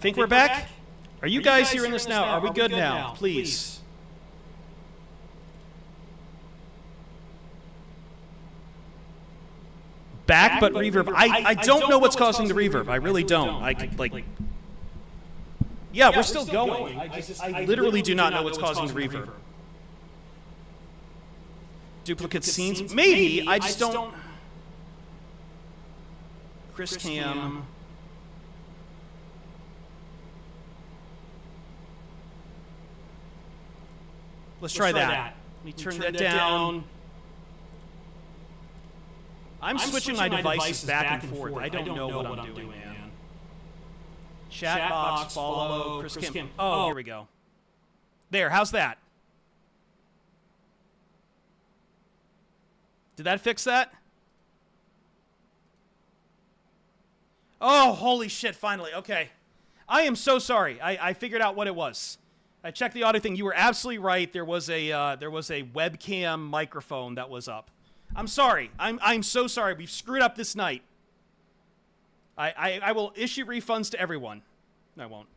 think we're back. Are you guys hearing this now? Are we good now? Please. Back, but reverb. I don't know what's causing the reverb. I really don't. Yeah, we're still going. I literally do not know what's causing the reverb. Duplicate scenes? Maybe. I just don't. Chris Cam. Let's try that. Let me turn that down. I'm switching my devices back and forth. I don't know what I'm doing, man. Chat box, follow, Chris Kim. Oh, here we go. There, how's that? Did that fix that? Oh, holy shit, finally. Okay. I am so sorry. I figured out what it was. I checked the audio thing. You were absolutely right. There was a webcam microphone that was up. I'm sorry. I'm so sorry. We've screwed up this night. I will issue refunds to everyone. No, I won't.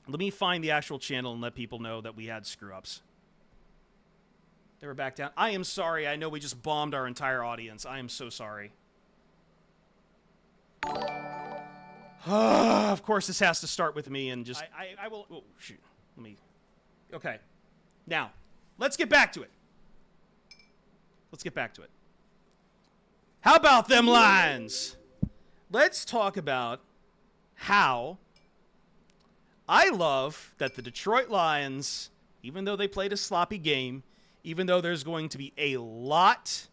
Let me find the actual channel and let people know that we had screw-ups. They were back down. I am sorry. I know we just bombed our entire audience. I am so sorry. Of course, this has to start with me and just... I will... Oh, shoot. Let me... Okay. Now, let's get back to it. Let's get back to it. How about them lines? Let's talk about how I love that the Detroit Lions, even though they played a sloppy game, even though there's going to be a lot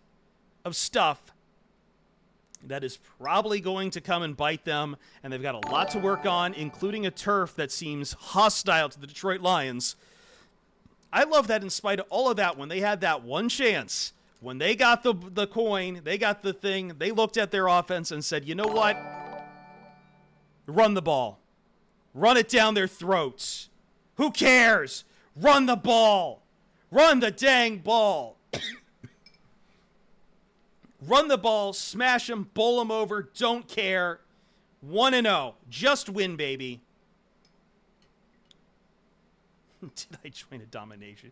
of stuff that is probably going to come and bite them, and they've got a lot to work on, including a turf that seems hostile to the Detroit Lions. I love that in spite of all of that, when they had that one chance, when they got the coin, they got the thing, they looked at their offense and said, you know what? Run the ball. Run it down their throats. Who cares? Run the ball. Run the dang ball. Run the ball, smash them, bowl them over, don't care. 1-0. Just win, baby. Did I join a domination?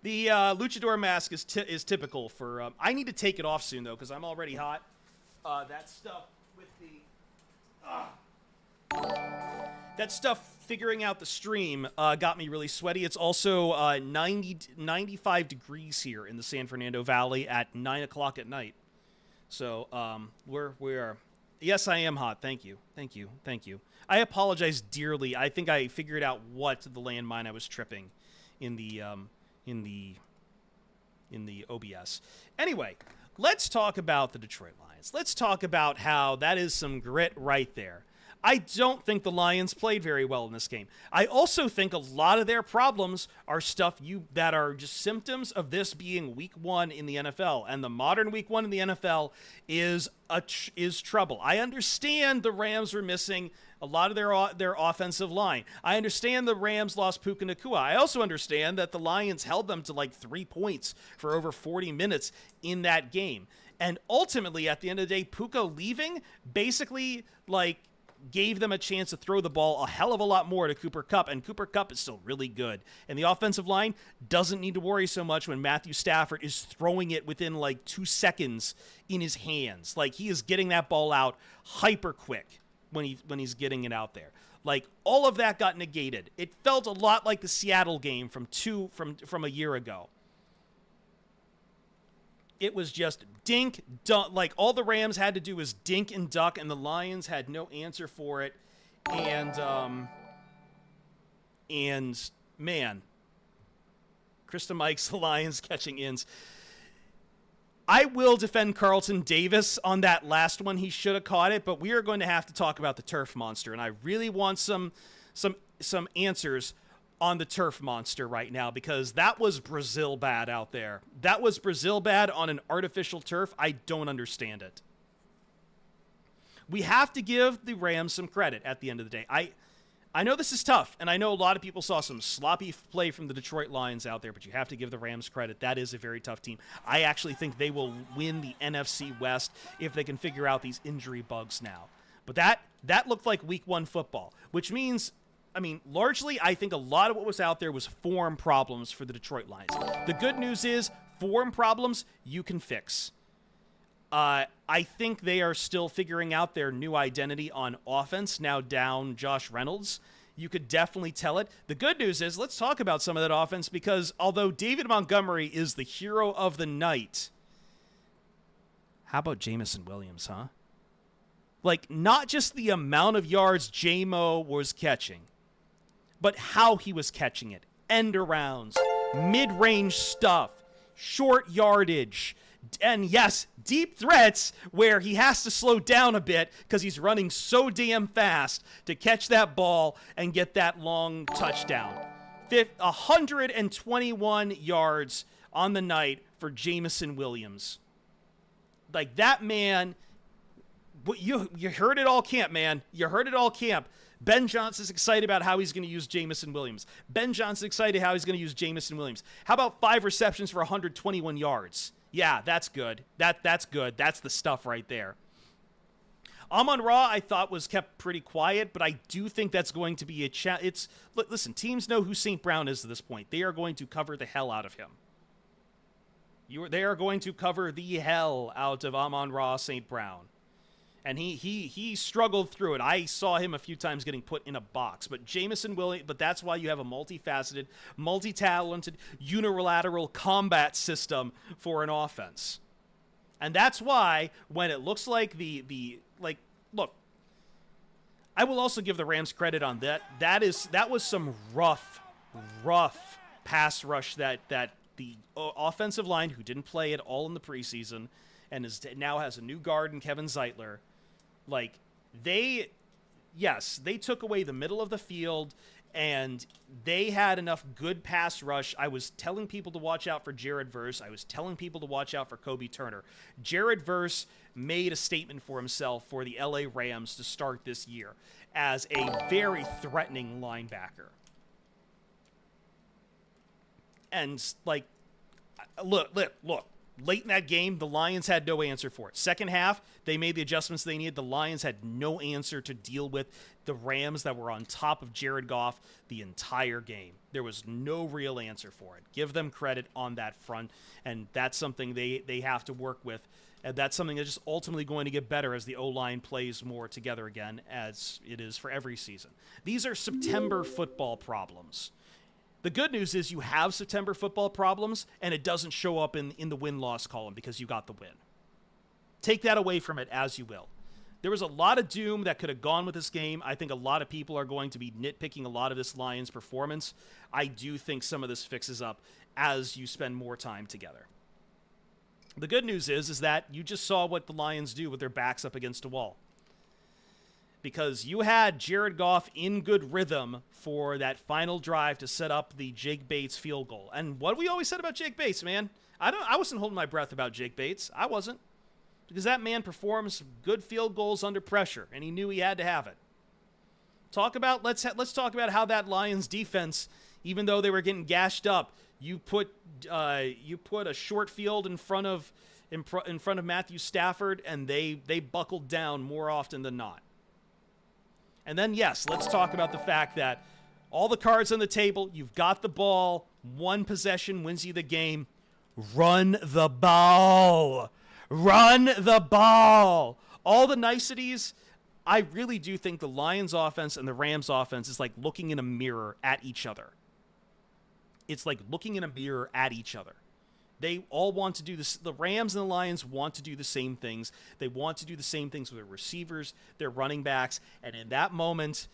The luchador mask is typical for... I need to take it off soon, though, because I'm already hot. That stuff with the... that stuff figuring out the stream got me really sweaty. It's also 95 degrees here in the San Fernando Valley at 9 o'clock at night. So we're... Yes, I am hot. Thank you. Thank you. Thank you. I apologize dearly. I think I figured out what the landmine I was tripping in the OBS. Anyway, let's talk about the Detroit Lions. Let's talk about how that is some grit right there. I don't think the Lions played very well in this game. I also think a lot of their problems are stuff that are just symptoms of this being week one in the NFL, and the modern week one in the NFL is trouble. I understand the Rams were missing a lot of their offensive line. I understand the Rams lost Puka Nacua. I also understand that the Lions held them to like 3 points for over 40 minutes in that game. And ultimately, at the end of the day, Puka leaving basically gave them a chance to throw the ball a hell of a lot more to Cooper Kupp, and Cooper Kupp is still really good. And the offensive line doesn't need to worry so much when Matthew Stafford is throwing it within 2 seconds in his hands. He is getting that ball out hyper quick when he's getting it out there. All of that got negated. It felt a lot like the Seattle game from a year ago. It was just dink, dunk. All the Rams had to do was dink and duck, and the Lions had no answer for it. And man, Krista Mike's the Lions catching ins. I will defend Carlton Davis on that last one. He should have caught it, but we are going to have to talk about the turf monster, and I really want some answers on the turf monster right now, because that was Brazil bad out there. That was Brazil bad on an artificial turf. I don't understand it. We have to give the Rams some credit at the end of the day. I know this is tough, and I know a lot of people saw some sloppy play from the Detroit Lions out there, but you have to give the Rams credit. That is a very tough team. I actually think they will win the NFC West if they can figure out these injury bugs now. But that looked like week 1 football, which means, I mean, largely, I think a lot of what was out there was form problems for the Detroit Lions. The good news is form problems you can fix. I think they are still figuring out their new identity on offense, now down Josh Reynolds. You could definitely tell it. The good news is, let's talk about some of that offense, because although David Montgomery is the hero of the night, how about Jameson Williams, huh? Like, not just the amount of yards J-Mo was catching, but how he was catching it. End arounds, mid-range stuff, short yardage, and yes, deep threats where he has to slow down a bit because he's running so damn fast to catch that ball and get that long touchdown. 121 yards on the night for Jameson Williams. Like, that man, you heard it all camp, man. You heard it all camp. Ben Johnson's excited about how he's going to use Jameson Williams. Ben Johnson's excited how he's going to use Jameson Williams. How about 5 receptions for 121 yards? Yeah, that's good. That's good. That's the stuff right there. Amon-Ra, I thought, was kept pretty quiet, but I do think that's going to be a challenge. Listen, teams know who St. Brown is at this point. They are going to cover the hell out of him. They are going to cover the hell out of Amon-Ra St. Brown. And he struggled through it. I saw him a few times getting put in a box. But Jameson Williams, but that's why you have a multifaceted, multi-talented, unilateral combat system for an offense. And that's why when it looks like look, I will also give the Rams credit on that. That was some rough pass rush that the offensive line, who didn't play at all in the preseason and now has a new guard in Kevin Zeitler. Like, they took away the middle of the field, and they had enough good pass rush. I was telling people to watch out for Jared Verse. I was telling people to watch out for Kobe Turner. Jared Verse made a statement for himself for the LA Rams to start this year as a very threatening linebacker. And, like, look. Late in that game, the Lions had no answer for it. Second half, they made the adjustments they needed. The Lions had no answer to deal with the Rams that were on top of Jared Goff the entire game. There was no real answer for it. Give them credit on that front, and that's something they have to work with. And that's something that's just ultimately going to get better as the O-line plays more together again, as it is for every season. These are September football problems. The good news is you have September football problems, and it doesn't show up in the win-loss column because you got the win. Take that away from it as you will. There was a lot of doom that could have gone with this game. I think a lot of people are going to be nitpicking a lot of this Lions performance. I do think some of this fixes up as you spend more time together. The good news is that you just saw what the Lions do with their backs up against a wall. Because you had Jared Goff in good rhythm for that final drive to set up the Jake Bates field goal. And what we always said about Jake Bates, man, I wasn't holding my breath about Jake Bates. I wasn't. Because that man performs good field goals under pressure, and he knew he had to have it. Let's talk about how that Lions defense, even though they were getting gashed up, you put a short field in front of Matthew Stafford, and they buckled down more often than not. And then, yes, let's talk about the fact that all the cards on the table, you've got the ball, one possession wins you the game. Run the ball. Run the ball. All the niceties. I really do think the Lions offense and the Rams offense is like looking in a mirror at each other. It's like looking in a mirror at each other. They all want to do this. The Rams and the Lions want to do the same things. They want to do the same things with their receivers, their running backs. And in that moment,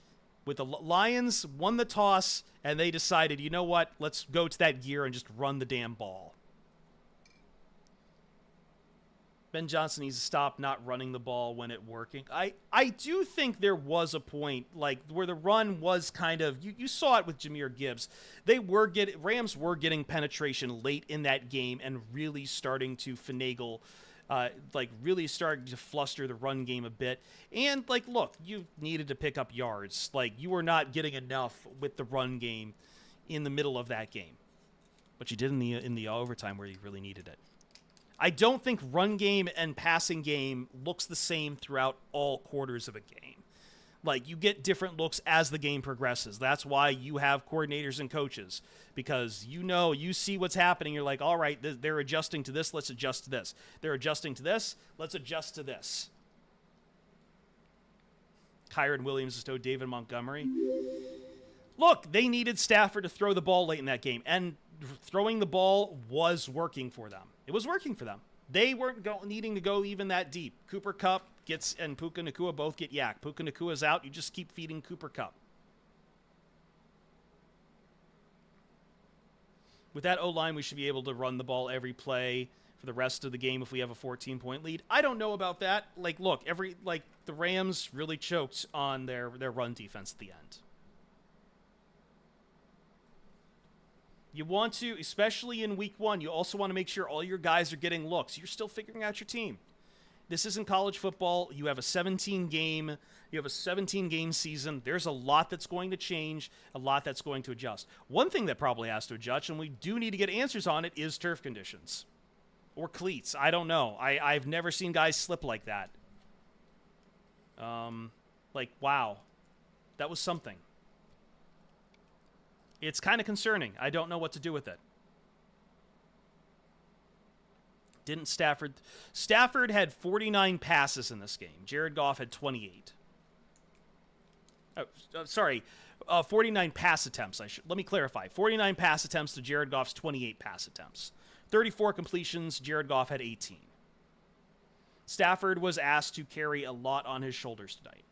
with the Lions won the toss and they decided, you know what? Let's go to that gear and just run the damn ball. Ben Johnson needs to stop not running the ball when it working. I do think there was a point like where the run was kind of you saw it with Jahmyr Gibbs. Rams were getting penetration late in that game and really starting to finagle, really starting to fluster the run game a bit. And look, you needed to pick up yards. You were not getting enough with the run game in the middle of that game, but you did in the overtime where you really needed it. I don't think run game and passing game looks the same throughout all quarters of a game. Like, you get different looks as the game progresses. That's why you have coordinators and coaches, because you see what's happening. You're like, all right, they're adjusting to this. Let's adjust to this. They're adjusting to this. Let's adjust to this. Kyron Williams is to David Montgomery. Look, they needed Stafford to throw the ball late in that game, and throwing the ball was working for them. It was working for them. They weren't needing to go even that deep. Cooper Kupp and Puka Nacua both get yak. Puka Nacua's out. You just keep feeding Cooper Kupp. With that O-line, we should be able to run the ball every play for the rest of the game if we have a 14-point lead. I don't know about that. Like, look, the Rams really choked on their run defense at the end. You want to, especially in week 1, you also want to make sure all your guys are getting looks. You're still figuring out your team. This isn't college football. You have a 17-game season. There's a lot that's going to change, a lot that's going to adjust. One thing that probably has to adjust, and we do need to get answers on it, is turf conditions. Or cleats. I don't know. I've never seen guys slip like that. Wow. That was something. It's kind of concerning. I don't know what to do with it. Didn't Stafford... Stafford had 49 passes in this game. Jared Goff had 28. 49 pass attempts. Let me clarify. 49 pass attempts to Jared Goff's 28 pass attempts. 34 completions. Jared Goff had 18. Stafford was asked to carry a lot on his shoulders tonight.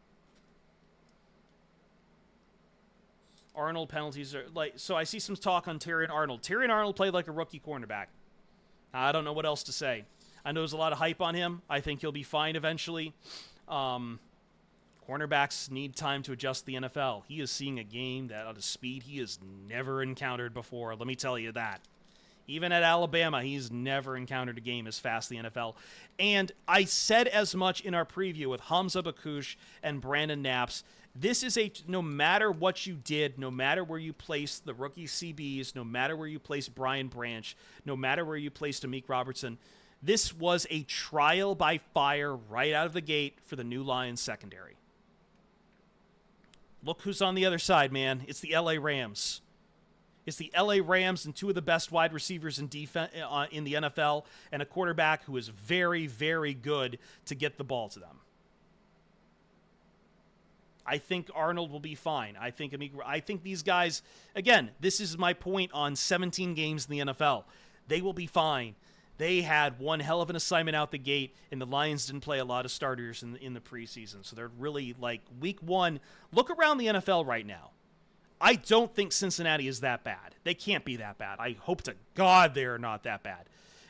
Arnold penalties are so I see some talk on Terrion Arnold. Terrion Arnold played like a rookie cornerback. I don't know what else to say. I know there's a lot of hype on him. I think he'll be fine eventually. Cornerbacks need time to adjust to the NFL. He is seeing a game that at a speed he has never encountered before. Let me tell you that. Even at Alabama, he's never encountered a game as fast as the NFL. And I said as much in our preview with Hamza Bakush and Brandon Knaps. This is no matter what you did, no matter where you placed the rookie CBs, no matter where you placed Brian Branch, no matter where you placed Amik Robertson, this was a trial by fire right out of the gate for the new Lions secondary. Look who's on the other side, man. It's the LA Rams. It's the LA Rams and two of the best wide receivers in defense in the NFL, and a quarterback who is very, very good to get the ball to them. I think Arnold will be fine. I think these guys, again, this is my point on 17 games in the NFL. They will be fine. They had one hell of an assignment out the gate, and the Lions didn't play a lot of starters in the preseason. So they're really, week 1, look around the NFL right now. I don't think Cincinnati is that bad. They can't be that bad. I hope to God they are not that bad.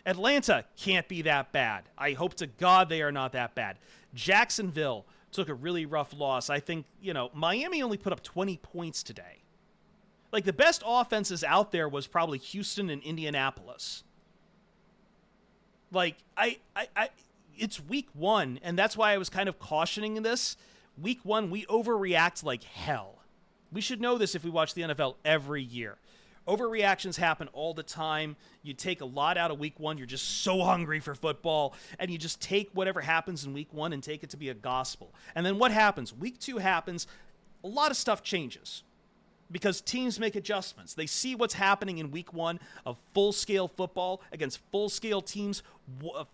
Atlanta can't be that bad. I hope to God they are not that bad. Jacksonville took a really rough loss. I think, Miami only put up 20 points today. The best offenses out there was probably Houston and Indianapolis. It's week 1, and that's why I was kind of cautioning this. Week 1, we overreact like hell. We should know this if we watch the NFL every year. Overreactions happen all the time. You take a lot out of week 1. You're just so hungry for football, and you just take whatever happens in week 1 and take it to be a gospel. And then what happens? Week 2 happens. A lot of stuff changes because teams make adjustments. They see what's happening in week 1 of full-scale football against full-scale teams,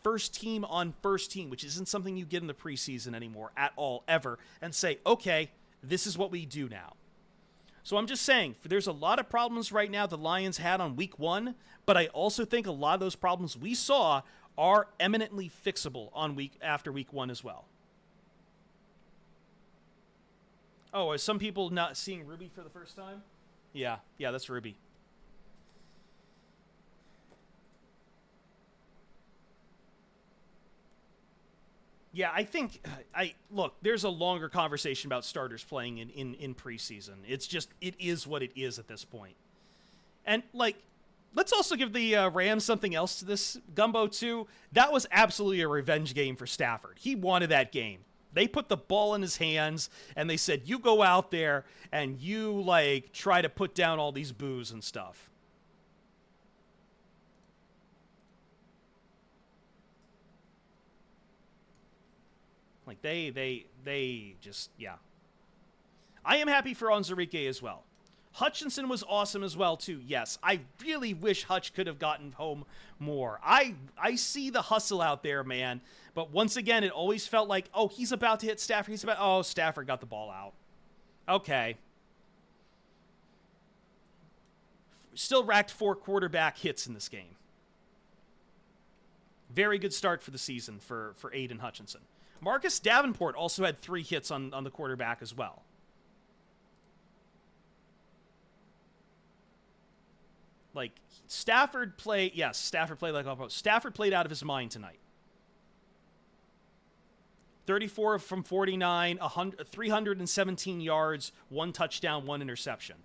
first team on first team, which isn't something you get in the preseason anymore at all, ever, and say, okay, this is what we do now. So I'm just saying, there's a lot of problems right now the Lions had on week 1, but I also think a lot of those problems we saw are eminently fixable on after week 1 as well. Oh, are some people not seeing Ruby for the first time? Yeah, that's Ruby. Yeah, I think look, there's a longer conversation about starters playing in preseason. It is what it is at this point. And let's also give the Rams something else to this. Gumbo 2, that was absolutely a revenge game for Stafford. He wanted that game. They put the ball in his hands and they said, you go out there and you try to put down all these boos and stuff. Like, they just, yeah. I am happy for Onwuzurike as well. Hutchinson was awesome as well, too. Yes, I really wish Hutch could have gotten home more. I see the hustle out there, man. But once again, it always felt like, oh, he's about to hit Stafford. Oh, Stafford got the ball out. Okay. Still racked 4 quarterback hits in this game. Very good start for the season for Aiden Hutchinson. Marcus Davenport also had 3 hits on the quarterback as well. Like, Stafford played like all-pro. Stafford played out of his mind tonight. 34 from 49, 317 yards, 1 touchdown, 1 interception.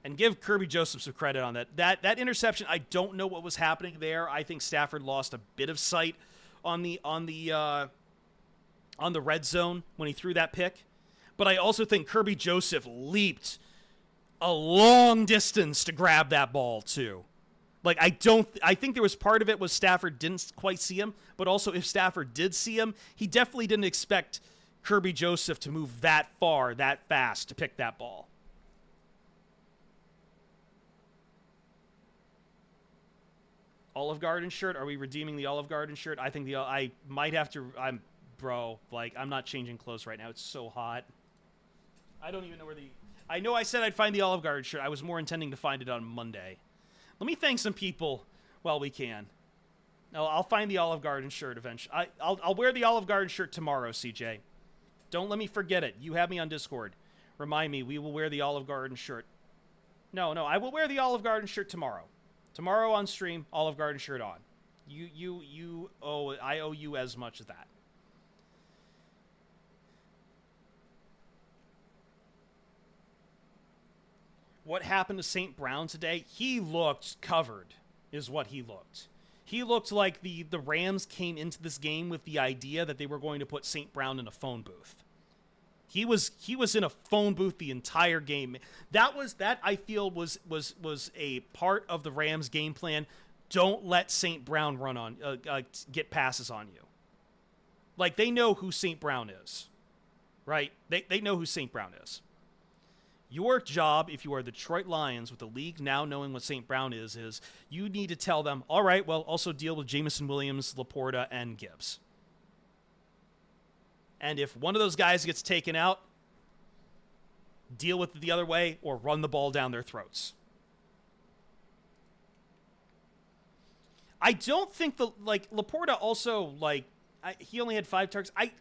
And give Kirby Joseph some credit on that. That interception, I don't know what was happening there. I think Stafford lost a bit of sight on the red zone when he threw that pick. But I also think Kirby Joseph leaped a long distance to grab that ball too. Like, I think there was part of it was Stafford didn't quite see him, but also if Stafford did see him, he definitely didn't expect Kirby Joseph to move that far, that fast to pick that ball. Olive Garden shirt? Are we redeeming the Olive Garden shirt? I think I might have to. I'm not changing clothes right now. It's so hot. I don't even know where I know I said I'd find the Olive Garden shirt. I was more intending to find it on Monday. Let me thank some people while we can. No, I'll find the Olive Garden shirt eventually. I'll wear the Olive Garden shirt tomorrow, CJ. Don't let me forget it. You have me on Discord. Remind me, we will wear the Olive Garden shirt. No, I will wear the Olive Garden shirt tomorrow. Tomorrow on stream, Olive Garden shirt on. I owe you as much as that. What happened to St. Brown today? He looked covered, is what he looked. He looked like the Rams came into this game with the idea that they were going to put St. Brown in a phone booth. He was in a phone booth the entire game. That I feel was a part of the Rams game plan. Don't let St. Brown run on get passes on you. Like, they know who St. Brown is, right? They know who St. Brown is. Your job, if you are the Detroit Lions, with the league now knowing what St. Brown is you need to tell them, all right, well, also deal with Jameson Williams, Laporta, and Gibbs. And if one of those guys gets taken out, deal with it the other way or run the ball down their throats. I don't think Laporta also, he only had 5 targets. I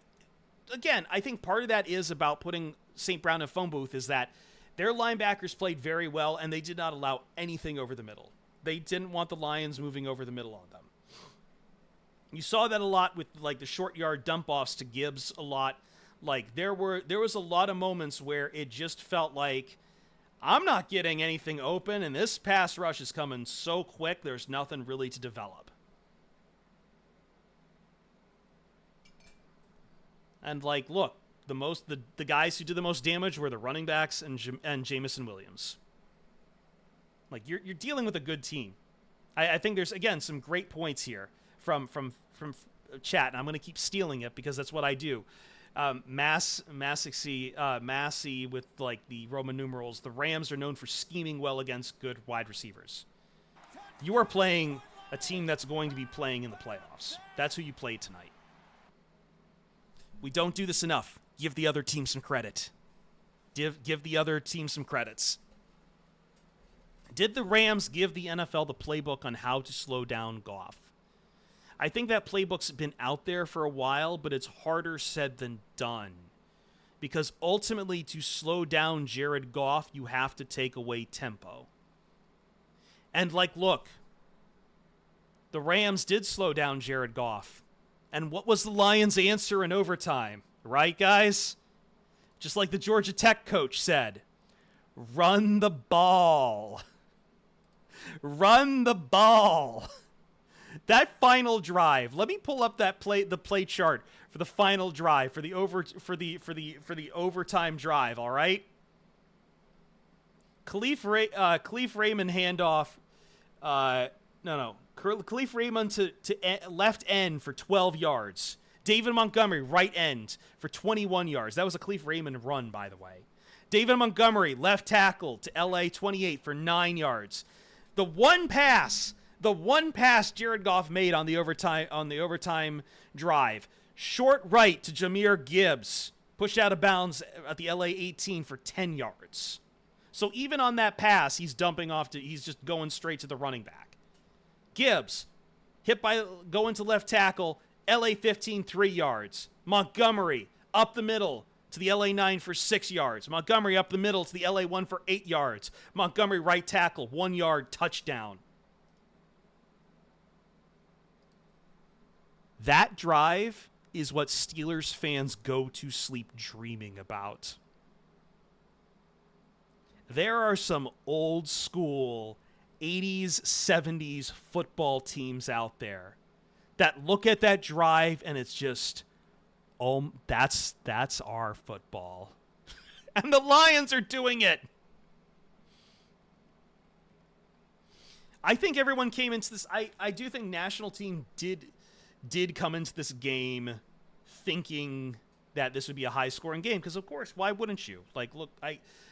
think part of that is about putting St. Brown in a phone booth is that their linebackers played very well, and they did not allow anything over the middle. They didn't want the Lions moving over the middle on them. You saw that a lot with, the short yard dump-offs to Gibbs a lot. There was a lot of moments where it just felt like, I'm not getting anything open, and this pass rush is coming so quick, there's nothing really to develop. And, look, the guys who did the most damage were the running backs and Jameson Williams. You're dealing with a good team. I think there's, again, some great points here from chat, and I'm going to keep stealing it because that's what I do. Massey with the Roman numerals. The Rams are known for scheming well against good wide receivers. You are playing a team that's going to be playing in the playoffs. That's who you played tonight. We don't do this enough. Give the other team some credit. Give the other team some credits. Did the Rams give the NFL the playbook on how to slow down Goff? I think that playbook's been out there for a while, but it's harder said than done. Because ultimately, to slow down Jared Goff, you have to take away tempo. And look, the Rams did slow down Jared Goff. And what was the Lions' answer in overtime? Right, guys? Just like the Georgia Tech coach said, run the ball. Run the ball. That final drive. Let me pull up the play chart for the final drive for the overtime drive. All right. Khalif Raymond handoff. Khalif Raymond to left end for 12 yards. David Montgomery, right end, for 21 yards. That was a Khalif Raymond run, by the way. David Montgomery, left tackle to LA, 28 for 9 yards. The one pass Jared Goff made on the overtime drive, short right to Jahmyr Gibbs, pushed out of bounds at the LA 18 for 10 yards. So even on that pass, he's just going straight to the running back. Gibbs, going to left tackle, LA 15, 3 yards. Montgomery, up the middle to the LA 9 for 6 yards. Montgomery up the middle to the LA 1 for 8 yards. Montgomery right tackle, 1 yard, touchdown. That drive is what Steelers fans go to sleep dreaming about. There are some old school 80s, 70s football teams out there that look at that drive and it's just, oh, that's our football. And the Lions are doing it. I think everyone came into this. I do think national team did come into this game thinking that this would be a high-scoring game because, of course, why wouldn't you? Like, look,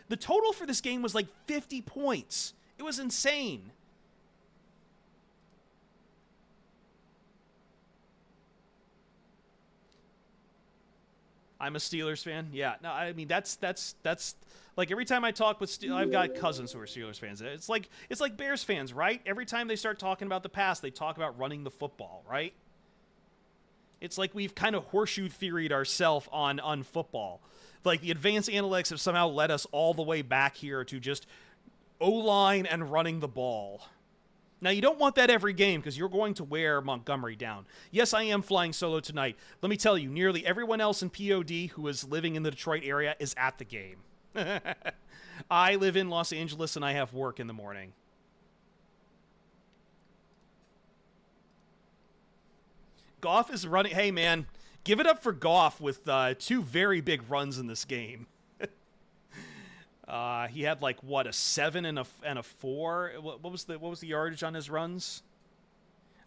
the total for this game was like 50 points. It was insane. I'm a Steelers fan. Yeah, no, I mean that's like every time I talk with I've got cousins who are Steelers fans. It's like Bears fans, right? Every time they start talking about the past, they talk about running the football, right? It's like we've kind of horseshoe theoried ourselves on football. Like the advanced analytics have somehow led us all the way back here to just O-line and running the ball. Now, you don't want that every game because you're going to wear Montgomery down. Yes, I am flying solo tonight. Let me tell you, nearly everyone else in POD who is living in the Detroit area is at the game. I live in Los Angeles and I have work in the morning. Goff is running. Hey, man, give it up for Goff with 2 very big runs in this game. He had like what, a 7 and a 4. What was the yardage on his runs?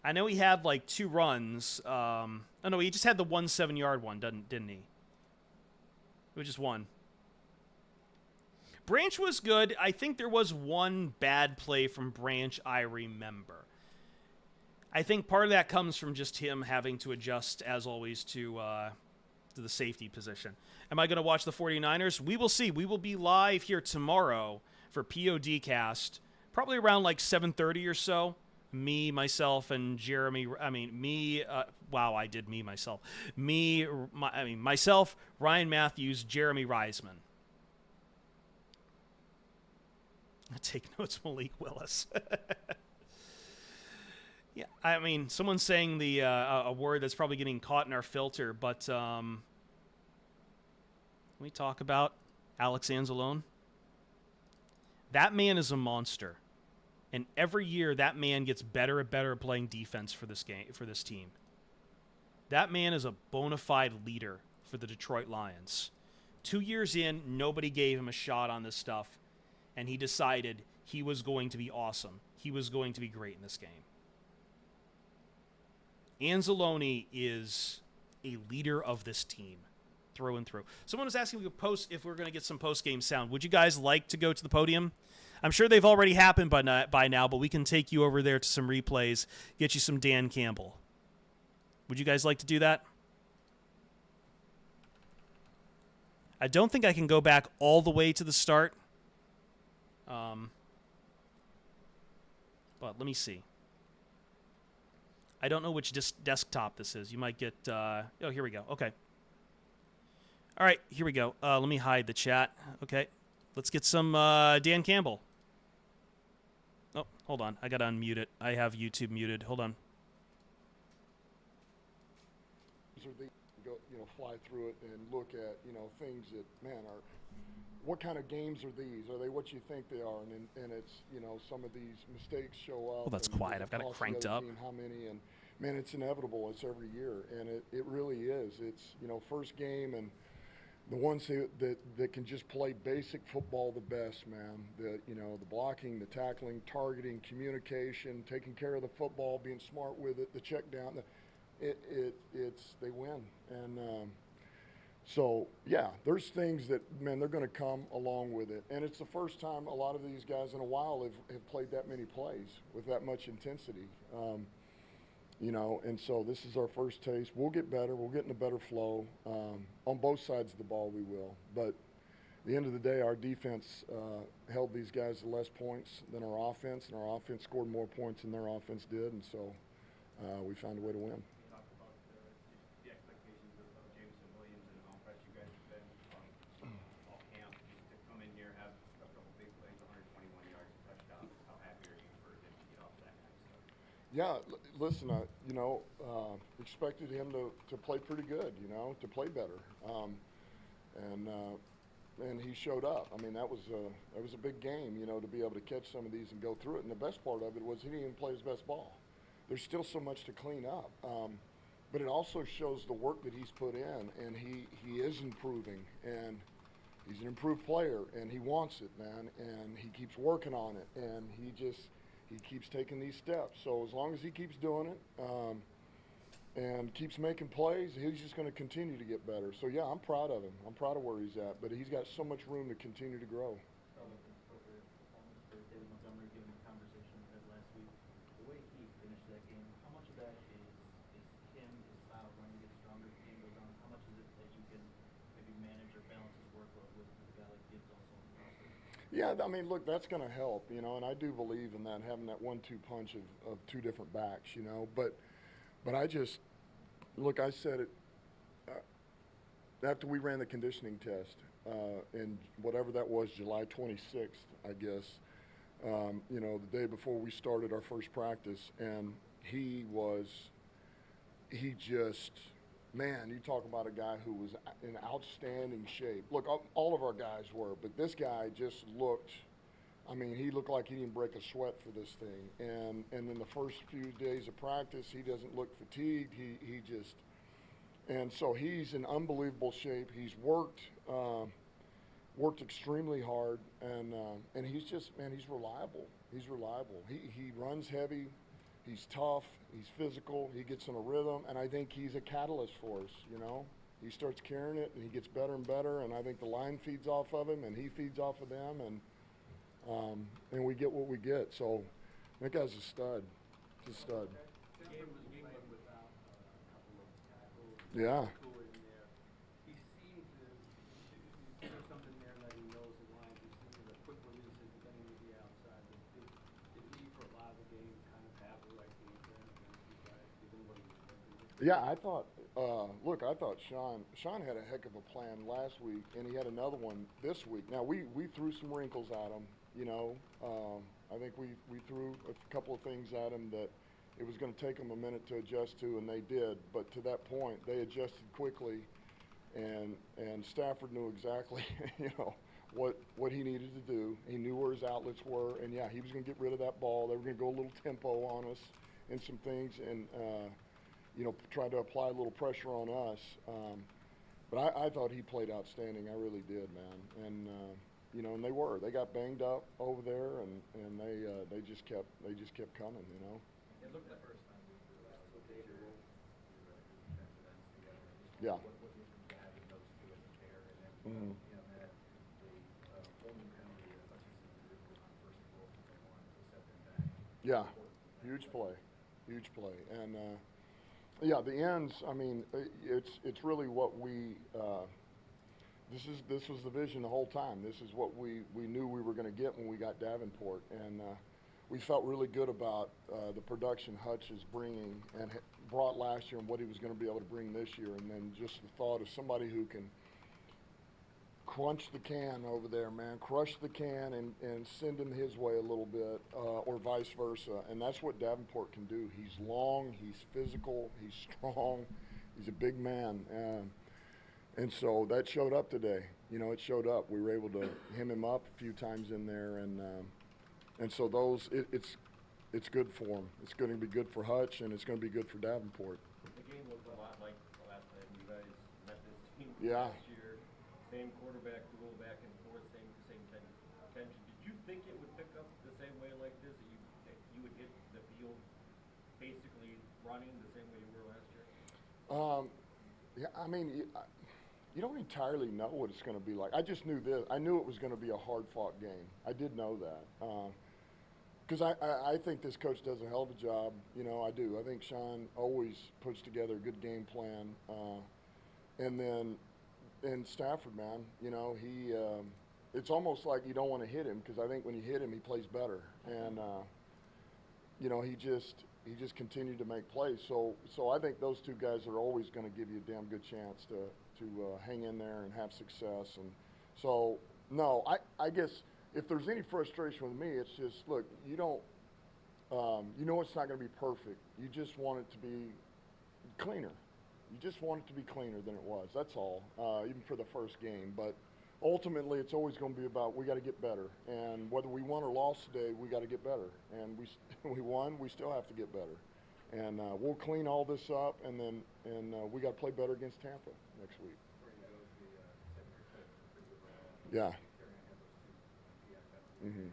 I know he had like 2 runs. Oh no, he just had the 1 7-yard one, didn't he? It was just one. Branch was good. I think there was one bad play from Branch I remember. I think part of that comes from just him having to adjust, as always, to the safety position. Am I going to watch the 49ers? We will see. We will be live here tomorrow for PODcast, probably around like 7:30 or so. Me, myself, and Jeremy. I mean, me. Wow, I did me, myself. Myself, Ryan Matthews, Jeremy Reisman. Take notes, Malik Willis. Yeah, I mean, someone's saying a word that's probably getting caught in our filter, but can we talk about Alex Anzalone? That man is a monster, and every year that man gets better and better at playing defense for this team. That man is a bona fide leader for the Detroit Lions. 2 years in, nobody gave him a shot on this stuff, and he decided he was going to be awesome. He was going to be great in this game. Anzalone is a leader of this team, through and through. Someone was asking if we're going to get some post-game sound. Would you guys like to go to the podium? I'm sure they've already happened by now, but we can take you over there to some replays, get you some Dan Campbell. Would you guys like to do that? I don't think I can go back all the way to the start. But let me see. I don't know which desktop this is. You might get... oh, here we go. Okay. All right, here we go. Let me hide the chat. Okay. Let's get some Dan Campbell. Oh, hold on. I got to unmute it. I have YouTube muted. Hold on. They go, fly through it and look at, things that, man, are... What kind of games are these? Are they what you think they are? And it's, some of these mistakes show up. Well, that's quiet. I've got it cranked up. How many? And, man, it's inevitable. It's every year. And it really is. It's, first game and the ones that can just play basic football the best, man. The blocking, the tackling, targeting, communication, taking care of the football, being smart with it, the check down. it's they win. And so, yeah, there's things that, man, they're going to come along with it. And it's the first time a lot of these guys in a while have played that many plays with that much intensity. And so this is our first taste. We'll get better. We'll get in a better flow. On both sides of the ball, we will. But at the end of the day, our defense held these guys to less points than our offense, and our offense scored more points than their offense did. And so we found a way to win. Yeah, listen, expected him to play pretty good, to play better, and he showed up. I mean, that was a big game, to be able to catch some of these and go through it. And the best part of it was he didn't even play his best ball. There's still so much to clean up, but it also shows the work that he's put in, and he is improving, and he's an improved player, and he wants it, man, and he keeps working on it, and he keeps taking these steps. So as long as he keeps doing it and keeps making plays, he's just going to continue to get better. So, yeah, I'm proud of him. I'm proud of where he's at. But he's got so much room to continue to grow. Yeah, I mean, look, that's going to help, and I do believe in that, having that 1-2 punch of two different backs, But I just, look, I said it after we ran the conditioning test, and whatever that was, July 26th, I guess, the day before we started our first practice, and he just, man, you talk about a guy who was in outstanding shape. Look, all of our guys were, but this guy just looked, I mean, he looked like he didn't break a sweat for this thing. And in the first few days of practice, he doesn't look fatigued. He just, and so he's in unbelievable shape. He's worked extremely hard, and he's just, man, he's reliable. He's reliable. He runs heavy. He's tough, he's physical, he gets in a rhythm, and I think he's a catalyst for us, He starts carrying it, and he gets better and better, and I think the line feeds off of him, and he feeds off of them, and we get what we get. So that guy's a stud. He's a stud. Yeah. Yeah, I thought Sean had a heck of a plan last week, and he had another one this week. Now, we threw some wrinkles at him, I think we threw a couple of things at him that it was going to take them a minute to adjust to, and they did. But to that point, they adjusted quickly, and Stafford knew exactly, what he needed to do. He knew where his outlets were, and, yeah, he was going to get rid of that ball. They were going to go a little tempo on us and some things, and try to apply a little pressure on us. But I thought he played outstanding. I really did, man. And and they got banged up over there, and they just kept coming. It looked the first time we were last rotation. Yeah. What difference having those two as a pair, and then that the holding penalty that Hutchinson did on first and goal from the one to set them back. Yeah, huge play, and. Yeah, the ends. I mean, it's really what we. This was the vision the whole time. This is what we knew we were going to get when we got Davenport, and we felt really good about the production Hutch is bringing and brought last year and what he was going to be able to bring this year, and then just the thought of somebody who can crunch the can over there, man, crush the can and send him his way a little bit, or vice versa. And that's what Davenport can do. He's long, he's physical, he's strong, he's a big man. And so that showed up today. It showed up. We were able to hem him up a few times in there, and so it's good for him. It's going to be good for Hutch, and it's going to be good for Davenport. The game looked a lot like the last time you guys met this team Yeah. last year. Same quarterback, duel back and forth, same tension. Did you think it would pick up the same way like this? That you would hit the field basically running the same way you were last year? Yeah, I mean, you don't entirely know what it's going to be like. I just knew this. I knew it was going to be a hard-fought game. I did know that. Because I think this coach does a hell of a job. You know, I do. I think Sean always puts together a good game plan. And then in Stafford, man, you know, it's almost like you don't want to hit him because I think when you hit him, he plays better. And, you know, he just continued to make plays. So I think those two guys are always going to give you a damn good chance to hang in there and have success. And so, no, I guess if there's any frustration with me, it's just, look, you don't, you know it's not going to be perfect. You just want it to be cleaner. You just want it to be cleaner than it was. That's all, even for the first game. But ultimately, it's always going to be about we got to get better. And whether we won or lost today, we got to get better. And we won, we still have to get better. And we'll clean all this up, and then we got to play better against Tampa next week. Yeah. Mm-hmm.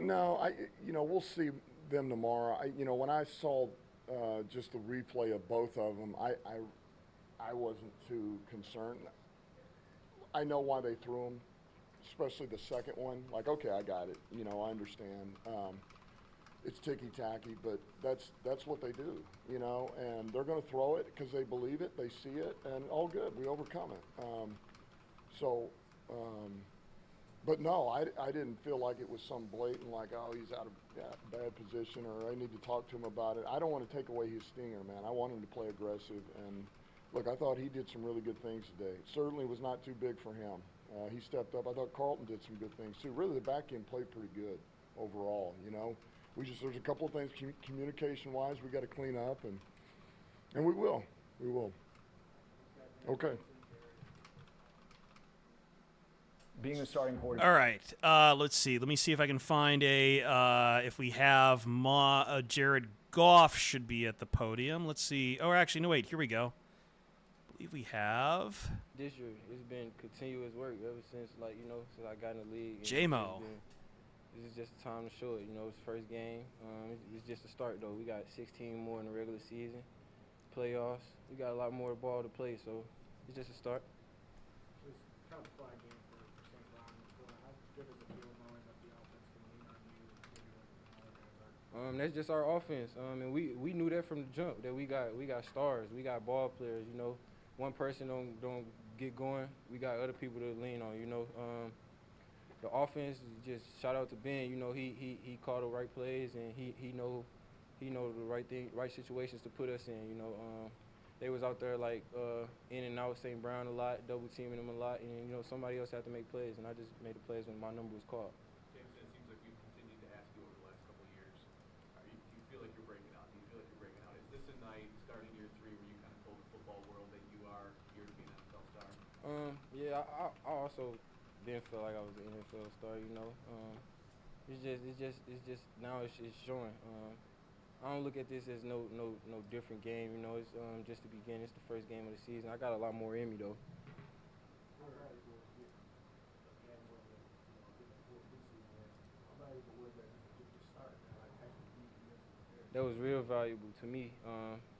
No, you know, we'll see them tomorrow. You know, when I saw just the replay of both of them, I wasn't too concerned. I know why they threw them, especially the second one. Like, okay, I got it. You know, I understand. It's ticky-tacky, but that's what they do, you know, and they're going to throw it because they believe it, they see it, and all good. We overcome it. But no, I didn't feel like it was some blatant, like, oh, he's out of bad position, or I need to talk to him about it. I don't want to take away his stinger, man. I want him to play aggressive. And, look, I thought he did some really good things today. It certainly was not too big for him. He stepped up. I thought Carlton did some good things, too. Really, the back end played pretty good overall, you know. There's a couple of things communication-wise we got to clean up, and we will. We will. Okay. Being the starting quarterback. All right. Let's see. Let me see if I can find if we have Jared Goff should be at the podium. Let's see. Oh, actually, no, wait. Here we go. I believe we have This year, it's been continuous work ever since, like, you know, since I got in the league. J-Mo. This is just the time to show it. You know, it's the first game. It's just a start, though. We got 16 more in the regular season, playoffs. We got a lot more ball to play, so it's just a start. It's kind of a quiet game for St. Brown. How good does it feel knowing that the offense can lean on you, maybe when all the guys are? That's just our offense. And we knew that from the jump that we got stars, we got ball players. You know, one person don't get going, we got other people to lean on. You know, the offense, just shout out to Ben. You know, he called the right plays, and he know the right situations to put us in. You know, they was out there like in and out St. Brown a lot, double teaming them a lot, and you know somebody else had to make plays, and I just made the plays when my number was called. Jameson, it seems like we've continued to ask you over the last couple of years. Do you feel like you're breaking out? Do you feel like you're breaking out? Is this a night starting year 3 where you kind of told the football world that you are here to be an NFL star? Yeah, I also didn't feel like I was an NFL star. You know, it's just now it's showing. I don't look at this as no different game. You know, it's just the beginning. It's the first game of the season. I got a lot more in me though. That was real valuable to me.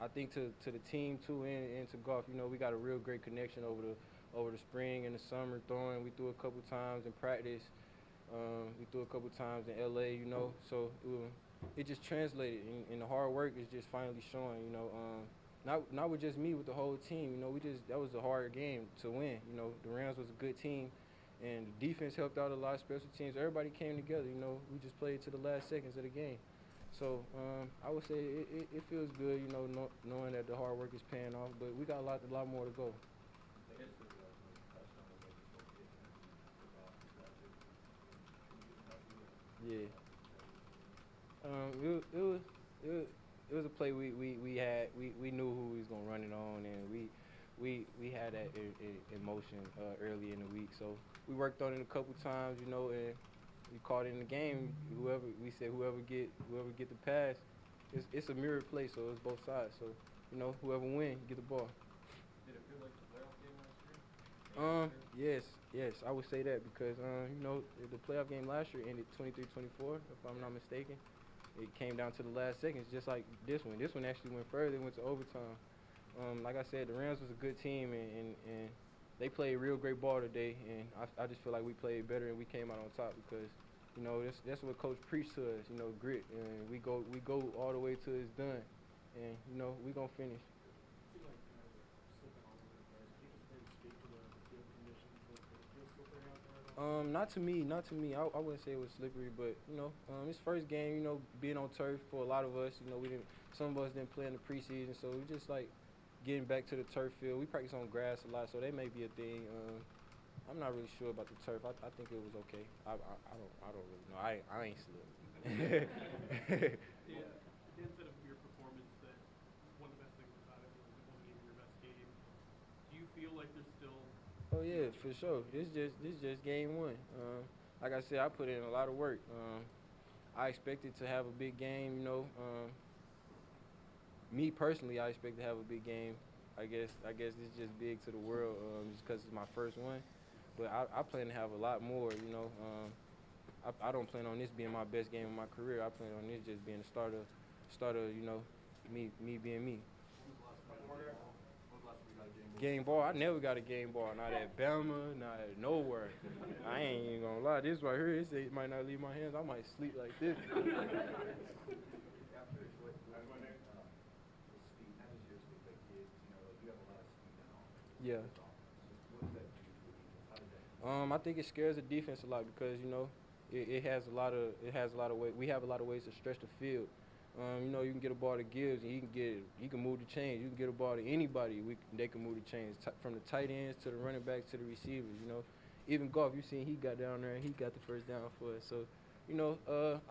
I think to the team too, and to Goff. You know, we got a real great connection over the spring and the summer throwing. We threw a couple times in practice. We threw a couple times in LA. You know, so it just translated, and the hard work is just finally showing. You know, not with just me, with the whole team. You know, that was a hard game to win. You know, the Rams was a good team, and the defense helped out a lot. Special teams, everybody came together. You know, we just played to the last seconds of the game. So I would say it feels good, you know, knowing that the hard work is paying off. But we got a lot more to go. Yeah. It was a play we had. We knew who we was gonna run it on, and we had that in motion early in the week. So we worked on it a couple times, you know, and we caught it in the game. Whoever get the pass, it's a mirror play, so it's both sides. So you know, whoever win, get the ball. Did it feel like the playoff game last year? Yes, I would say that because you know, the playoff game last year ended 23-24, if I'm not mistaken. it came down to the last seconds, just like this one. This one actually went further, went to overtime. Like I said, the Rams was a good team, and they played real great ball today, and I just feel like we played better and we came out on top because, you know, that's what Coach preached to us, you know, grit, and we go all the way till it's done, and, you know, we gonna finish. Not to me. I wouldn't say it was slippery, but you know, it's first game. You know, being on turf for a lot of us. You know, some of us didn't play in the preseason, so we just like getting back to the turf field. We practice on grass a lot, so that may be a thing. I'm not really sure about the turf. I think it was okay. I don't really know. I ain't slipped. Yeah, instead of your performance, that one of the best things about it was it wasn't even your best game. Do you feel like there's still? Oh yeah, for sure. This just game one. Like I said, I put in a lot of work. I expected to have a big game. You know, me personally, I expect to have a big game. I guess it's just big to the world just because it's my first one. But I plan to have a lot more. You know, I don't plan on this being my best game of my career. I plan on this just being the starter. You know, me being me. Game ball, I never got a game ball. Not at Bama, not at nowhere. I ain't even gonna lie. This right here, it might not leave my hands. I might sleep like this. Yeah. I think it scares the defense a lot because you know it has a lot of ways. We have a lot of ways to stretch the field. You know, you can get a ball to Gibbs, and he can move the chains. You can get a ball to anybody, they can move the chains from the tight ends to the running backs to the receivers. You know, even Goff, you seen he got down there and he got the first down for us. So, you know,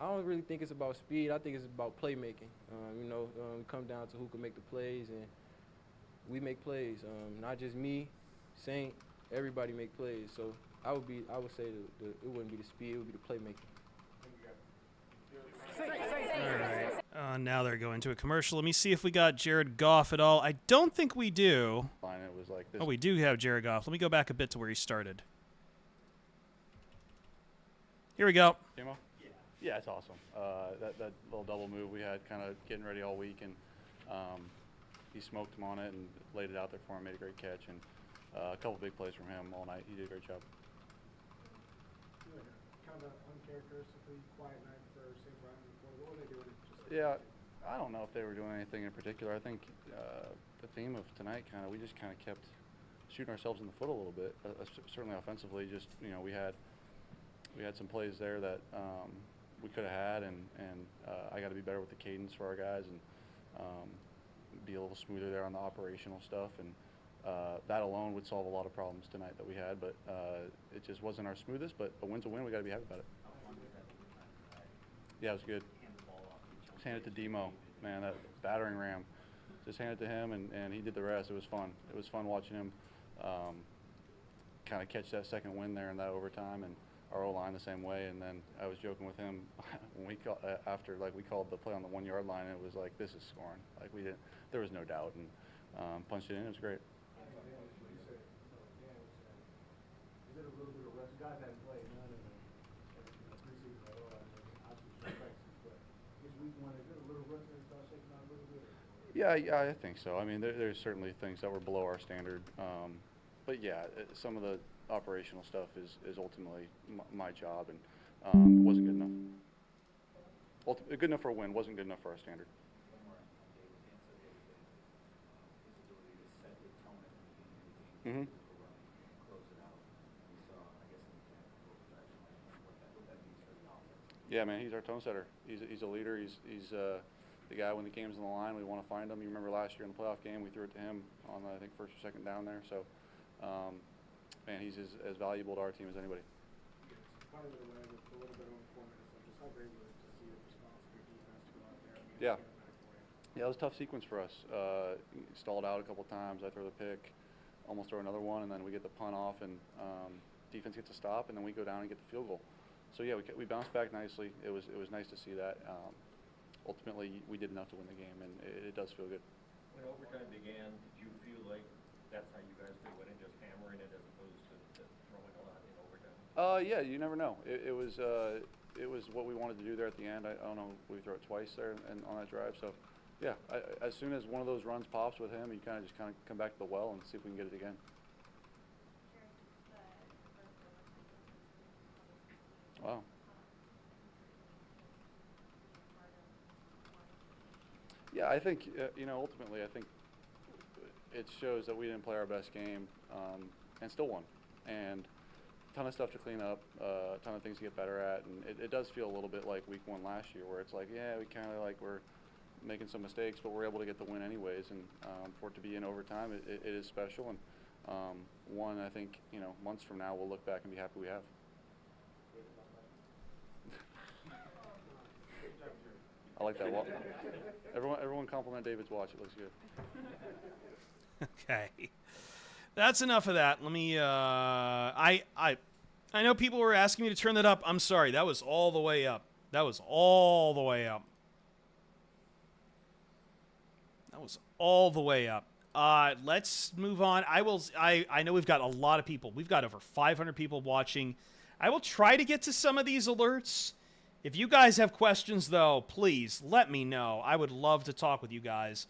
I don't really think it's about speed. I think it's about playmaking. You know, it comes down to who can make the plays, and we make plays. Not just me, Saint, everybody make plays. So I would say it wouldn't be the speed, it would be the playmaking. All right. Now they're going to a commercial. Let me see if we got Jared Goff at all. I don't think we do. It was like this. Oh, we do have Jared Goff. Let me go back a bit to where he started. Here we go. Demo? Yeah, it's awesome. That little double move we had kind of getting ready all week, and he smoked him on it and laid it out there for him, made a great catch, and a couple big plays from him all night. He did a great job. Kind of an uncharacteristically quiet night for St. Brian. What were they doing? Yeah, I don't know if they were doing anything in particular. I think the theme of tonight we just kind of kept shooting ourselves in the foot a little bit. Certainly offensively, just you know we had some plays there that we could have had, and I got to be better with the cadence for our guys and be a little smoother there on the operational stuff, and that alone would solve a lot of problems tonight that we had. But it just wasn't our smoothest. But a win's a win. We got to be happy about it. Yeah, it was good. Just hand it to Demo, man, that battering ram. Just hand it to him, and he did the rest. It was fun. It was fun watching him kind of catch that second win there in that overtime, and our O-line the same way. And then I was joking with him when we called the play on the 1 yard line. It was like, this is scoring. Like there was no doubt, and punched it in. It was great. Is it a little bit of rest? You guys haven't played none in the preseason at all. Obviously, practices, but this week one, is it a little rust and start shaking out a little bit? Yeah, I think so. I mean, there's certainly things that were below our standard. But yeah, some of the operational stuff is ultimately my job, and it wasn't good enough. Good enough for a win, wasn't good enough for our standard. Mm-hmm. Yeah, man, he's our tone setter. He's a leader. He's the guy when the game's on the line, we want to find him. You remember last year in the playoff game, we threw it to him on I think first or second down there. So, man, he's as valuable to our team as anybody. Part of it away with a little bit of informative stuff. Just how great was it to see the response of your defense to go out there? I mean, Yeah. Yeah, it was a tough sequence for us. Stalled out a couple times. I throw the pick, almost throw another one, and then we get the punt off, and defense gets a stop, and then we go down and get the field goal. So yeah, we bounced back nicely. It was nice to see that. Ultimately, we did enough to win the game, and it does feel good. When overtime began, did you feel like that's how you guys did winning, just hammering it as opposed to throwing a lot in overtime? Yeah, you never know. It was it was what we wanted to do there at the end. I don't know, we throw it twice there and on that drive. So, yeah, as soon as one of those runs pops with him, you kind of come back to the well and see if we can get it again. Wow. Yeah, I think, ultimately, I think it shows that we didn't play our best game and still won. And a ton of stuff to clean up, a ton of things to get better at. And it does feel a little bit like week 1 last year, where it's like, yeah, we kind of like we're making some mistakes, but we're able to get the win anyways. And for it to be in overtime, it is special. And one, I think, months from now, we'll look back and be happy we have. I like that watch. Everyone compliment David's watch. It looks good. Okay. That's enough of that. Let me I know people were asking me to turn that up. I'm sorry. That was all the way up. That was all the way up. Let's move on. I know we've got a lot of people. We've got over 500 people watching. I will try to get to some of these alerts. If you guys have questions, though, please let me know. I would love to talk with you guys.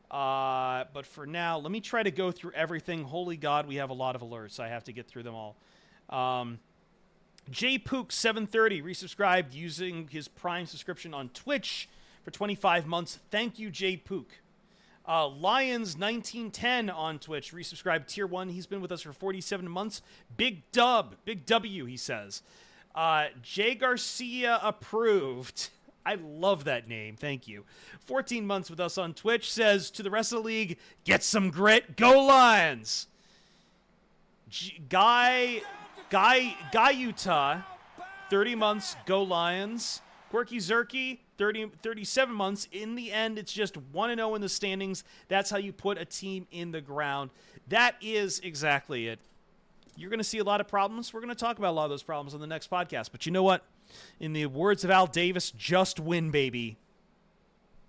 But for now, let me try to go through everything. Holy God, we have a lot of alerts. I have to get through them all. JPook730 resubscribed using his Prime subscription on Twitch for 25 months. Thank you, JPook. Lions1910 on Twitch resubscribed Tier 1. He's been with us for 47 months. Big W, he says. Jay Garcia approved. I love that name. Thank you. 14 months with us on Twitch says to the rest of the league, get some grit. Go Lions. Guy Utah, 30 months. Go Lions. Quirky Zerky, 37 months. In the end, it's just 1-0 in the standings. That's how you put a team in the ground. That is exactly it. You're going to see a lot of problems. We're going to talk about a lot of those problems on the next podcast. But you know what? In the words of Al Davis, just win, baby.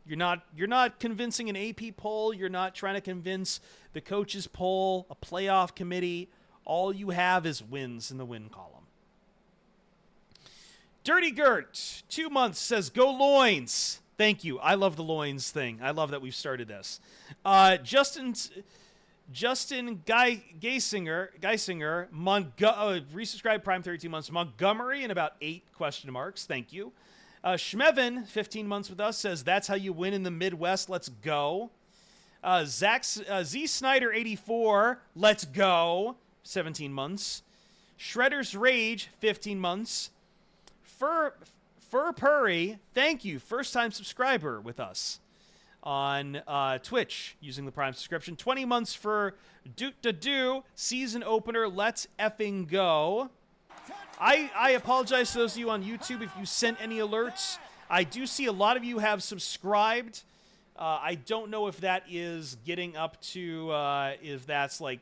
You're not convincing an AP poll. You're not trying to convince the coaches poll, a playoff committee. All you have is wins in the win column. Dirty Gert, 2 months, says, go Loins. Thank you. I love the Loins thing. I love that we've started this. Justin Geisinger, resubscribed Prime 32 months. Montgomery in about 8 question marks. Thank you. Schmevin, 15 months with us, says, that's how you win in the Midwest. Let's go. Z Snyder, 84. Let's go. 17 months. Shredder's Rage, 15 months. Fur Purry, thank you. First-time subscriber with us on Twitch using the Prime subscription. 20 months for Doot-da-doo. Season opener, let's effing go. I apologize to those of you on YouTube if you sent any alerts. I do see a lot of you have subscribed. I don't know if that is getting up to, if that's like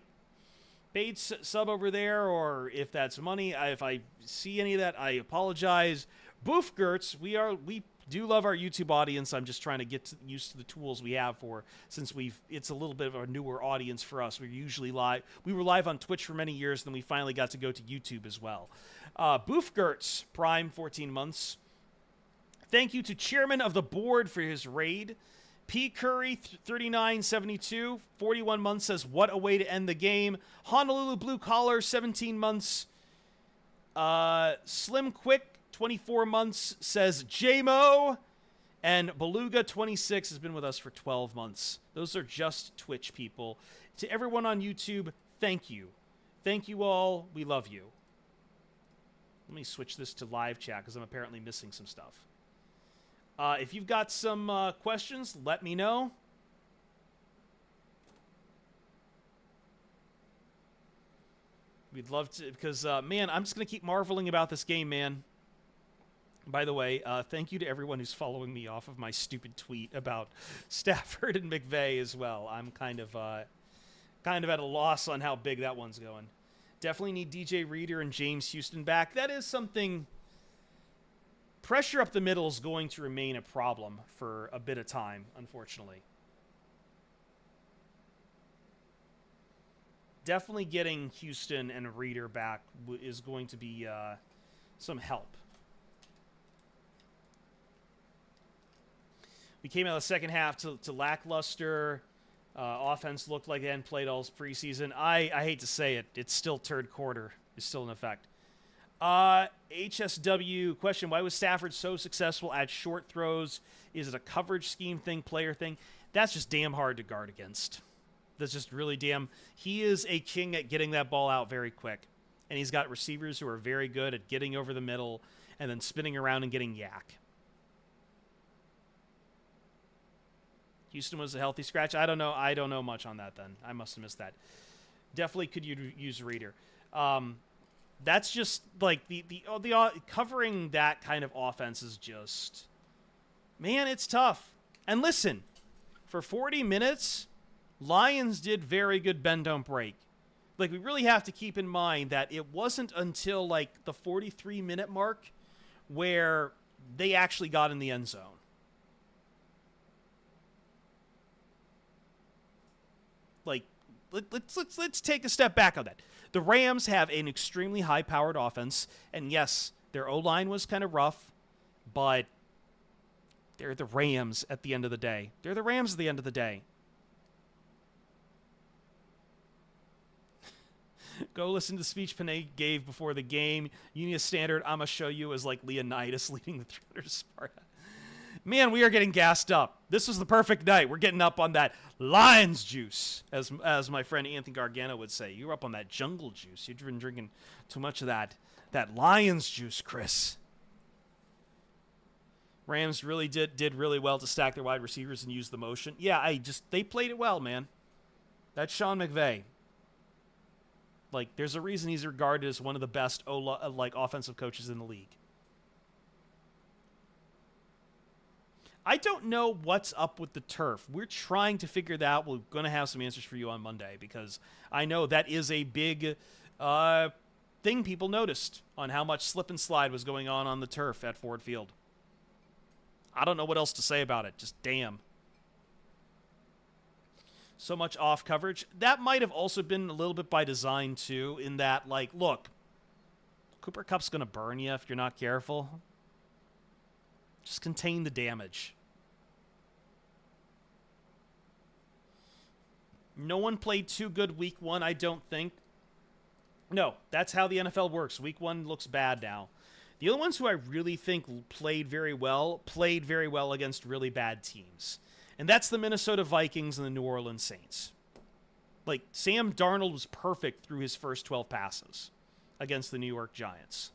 paid sub over there or if that's money. If I see any of that, I apologize. Boofgerts, we do love our YouTube audience. I'm just trying to get used to the tools we have since it's a little bit of a newer audience for us. We're usually live. We were live on Twitch for many years, then we finally got to go to YouTube as well. Boofgerts, Prime, 14 months. Thank you to Chairman of the Board for his raid. P. Curry, 3972, 41 months, says, what a way to end the game. Honolulu Blue Collar, 17 months. Slim Quick, 24 months, says JMO. And Beluga, 26, has been with us for 12 months. Those are just Twitch people. To everyone on YouTube, thank you. Thank you all. We love you. Let me switch this to live chat because I'm apparently missing some stuff. If you've got some questions, let me know. We'd love to, because, man, I'm just going to keep marveling about this game, man. By the way, thank you to everyone who's following me off of my stupid tweet about Stafford and McVay as well. I'm kind of at a loss on how big that one's going. Definitely need DJ Reader and James Houston back. That is something. Pressure up the middle is going to remain a problem for a bit of time, unfortunately. Definitely getting Houston and Reader back is going to be some help. We came out of the second half to lackluster. Offense looked like they hadn't played all preseason. I hate to say it. It's still third quarter. It's still in effect. HSW question, why was Stafford so successful at short throws? Is it a coverage scheme thing, player thing? That's just damn hard to guard against. That's just really damn... He is a king at getting that ball out very quick. And he's got receivers who are very good at getting over the middle and then spinning around and getting yak. Houston was a healthy scratch. I don't know much on that then. I must have missed that. Definitely could use a reader. That's just like the covering that kind of offense is just, man, it's tough. And listen, for 40 minutes, Lions did very good bend don't break. Like, we really have to keep in mind that it wasn't until like the 43-minute mark where they actually got in the end zone. Like, let's take a step back on that. The Rams have an extremely high-powered offense, and yes, their O-line was kind of rough, but they're the Rams at the end of the day. They're the Rams at the end of the day. Go listen to the speech Panay gave before the game. You need a standard. I'm going to show you as like Leonidas leading the 300 Sparta. Man, we are getting gassed up. This was the perfect night. We're getting up on that Lions juice, as my friend Anthony Gargano would say. You're up on that jungle juice. You've been drinking too much of that Lions juice, Chris. Rams really did really well to stack their wide receivers and use the motion. Yeah, they played it well, man. That's Sean McVay. Like, there's a reason he's regarded as one of the best offensive coaches in the league. I don't know what's up with the turf. We're trying to figure that out. We're going to have some answers for you on Monday because I know that is a big thing people noticed on how much slip and slide was going on the turf at Ford Field. I don't know what else to say about it. Just damn. So much off coverage. That might have also been a little bit by design, too, in that, like, look, Cooper Kupp's going to burn you if you're not careful. Just contain the damage. No one played too good week one, I don't think. No, that's how the NFL works. Week one looks bad now. The other ones who I really think played very well against really bad teams. And that's the Minnesota Vikings and the New Orleans Saints. Like, Sam Darnold was perfect through his first 12 passes against the New York Giants.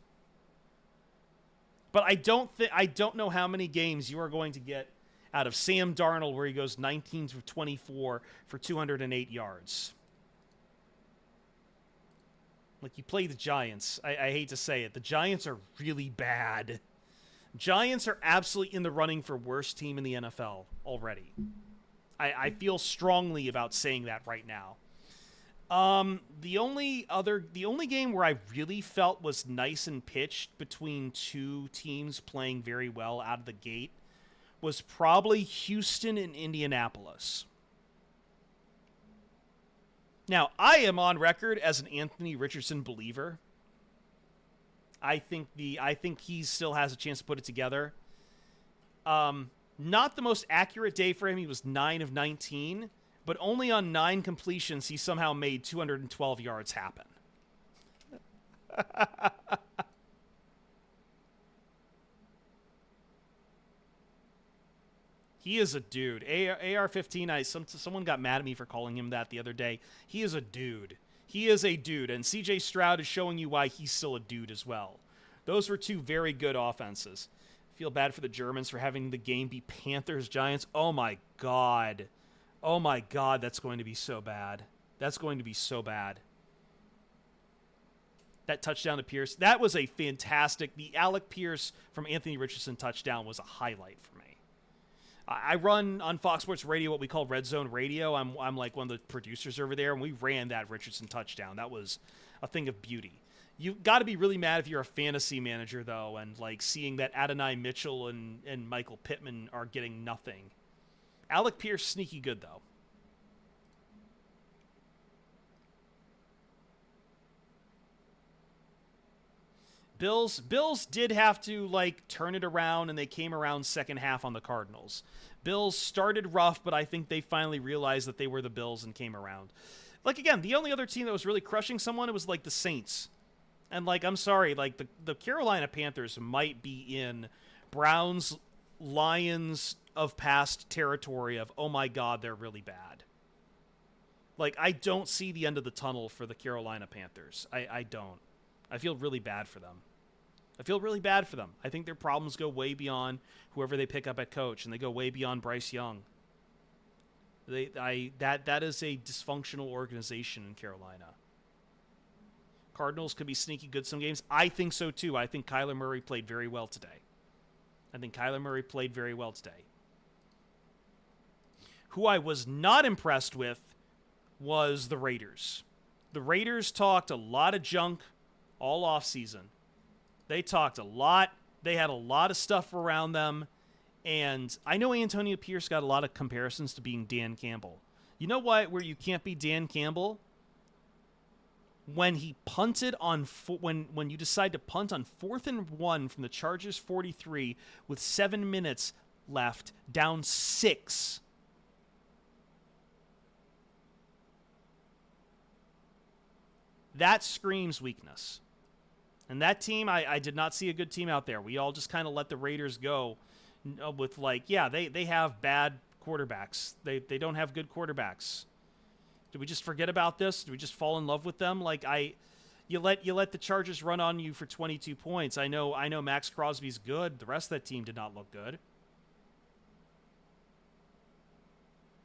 But I don't know how many games you are going to get out of Sam Darnold where he goes 19 for 24 for 208 yards. Like, you play the Giants. I hate to say it. The Giants are really bad. Giants are absolutely in the running for worst team in the NFL already. I feel strongly about saying that right now. The only game where I really felt was nice and pitched between two teams playing very well out of the gate was probably Houston and Indianapolis. Now, I am on record as an Anthony Richardson believer. I think he still has a chance to put it together. Not the most accurate day for him. He was 9 of 19, but only on 9 completions he somehow made 212 yards happen. He is a dude. AR-15, someone got mad at me for calling him that the other day. He is a dude. He is a dude, and C.J. Stroud is showing you why he's still a dude as well. Those were two very good offenses. I feel bad for the Germans for having the game be Panthers-Giants. Oh, my God. Oh, my God, that's going to be so bad. That's going to be so bad. That touchdown to Pierce, that was a fantastic... The Alec Pierce from Anthony Richardson touchdown was a highlight for me. I run on Fox Sports Radio what we call Red Zone Radio. I'm like one of the producers over there, and we ran that Richardson touchdown. That was a thing of beauty. You've got to be really mad if you're a fantasy manager, though, and like seeing that Adonai Mitchell and Michael Pittman are getting nothing. Alec Pierce, sneaky good, though. Bills did have to like turn it around, and they came around second half on the Cardinals. Bills started rough, but I think they finally realized that they were the Bills and came around. Like, again, the only other team that was really crushing someone, it was like the Saints. And like, I'm sorry, like the Carolina Panthers might be in Browns, Lions of past territory of, oh my God, they're really bad. Like, I don't see the end of the tunnel for the Carolina Panthers. I don't. I feel really bad for them. I think their problems go way beyond whoever they pick up at coach, and they go way beyond Bryce Young. That is a dysfunctional organization in Carolina. Cardinals could be sneaky good some games. I think so too. I think Kyler Murray played very well today. Who I was not impressed with was the Raiders. The Raiders talked a lot of junk all offseason. They talked a lot. They had a lot of stuff around them. And I know Antonio Pierce got a lot of comparisons to being Dan Campbell. You know what? Where you can't be Dan Campbell? When he punted on when you decide to punt on 4th and 1 from the Chargers 43 with 7 minutes left, down 6. That screams weakness. And that team, I did not see a good team out there. We all just kind of let the Raiders go with like, yeah, they have bad quarterbacks. They don't have good quarterbacks. Did we just forget about this? Did we just fall in love with them? Like you let the Chargers run on you for 22 points. I know Max Crosby's good. The rest of that team did not look good.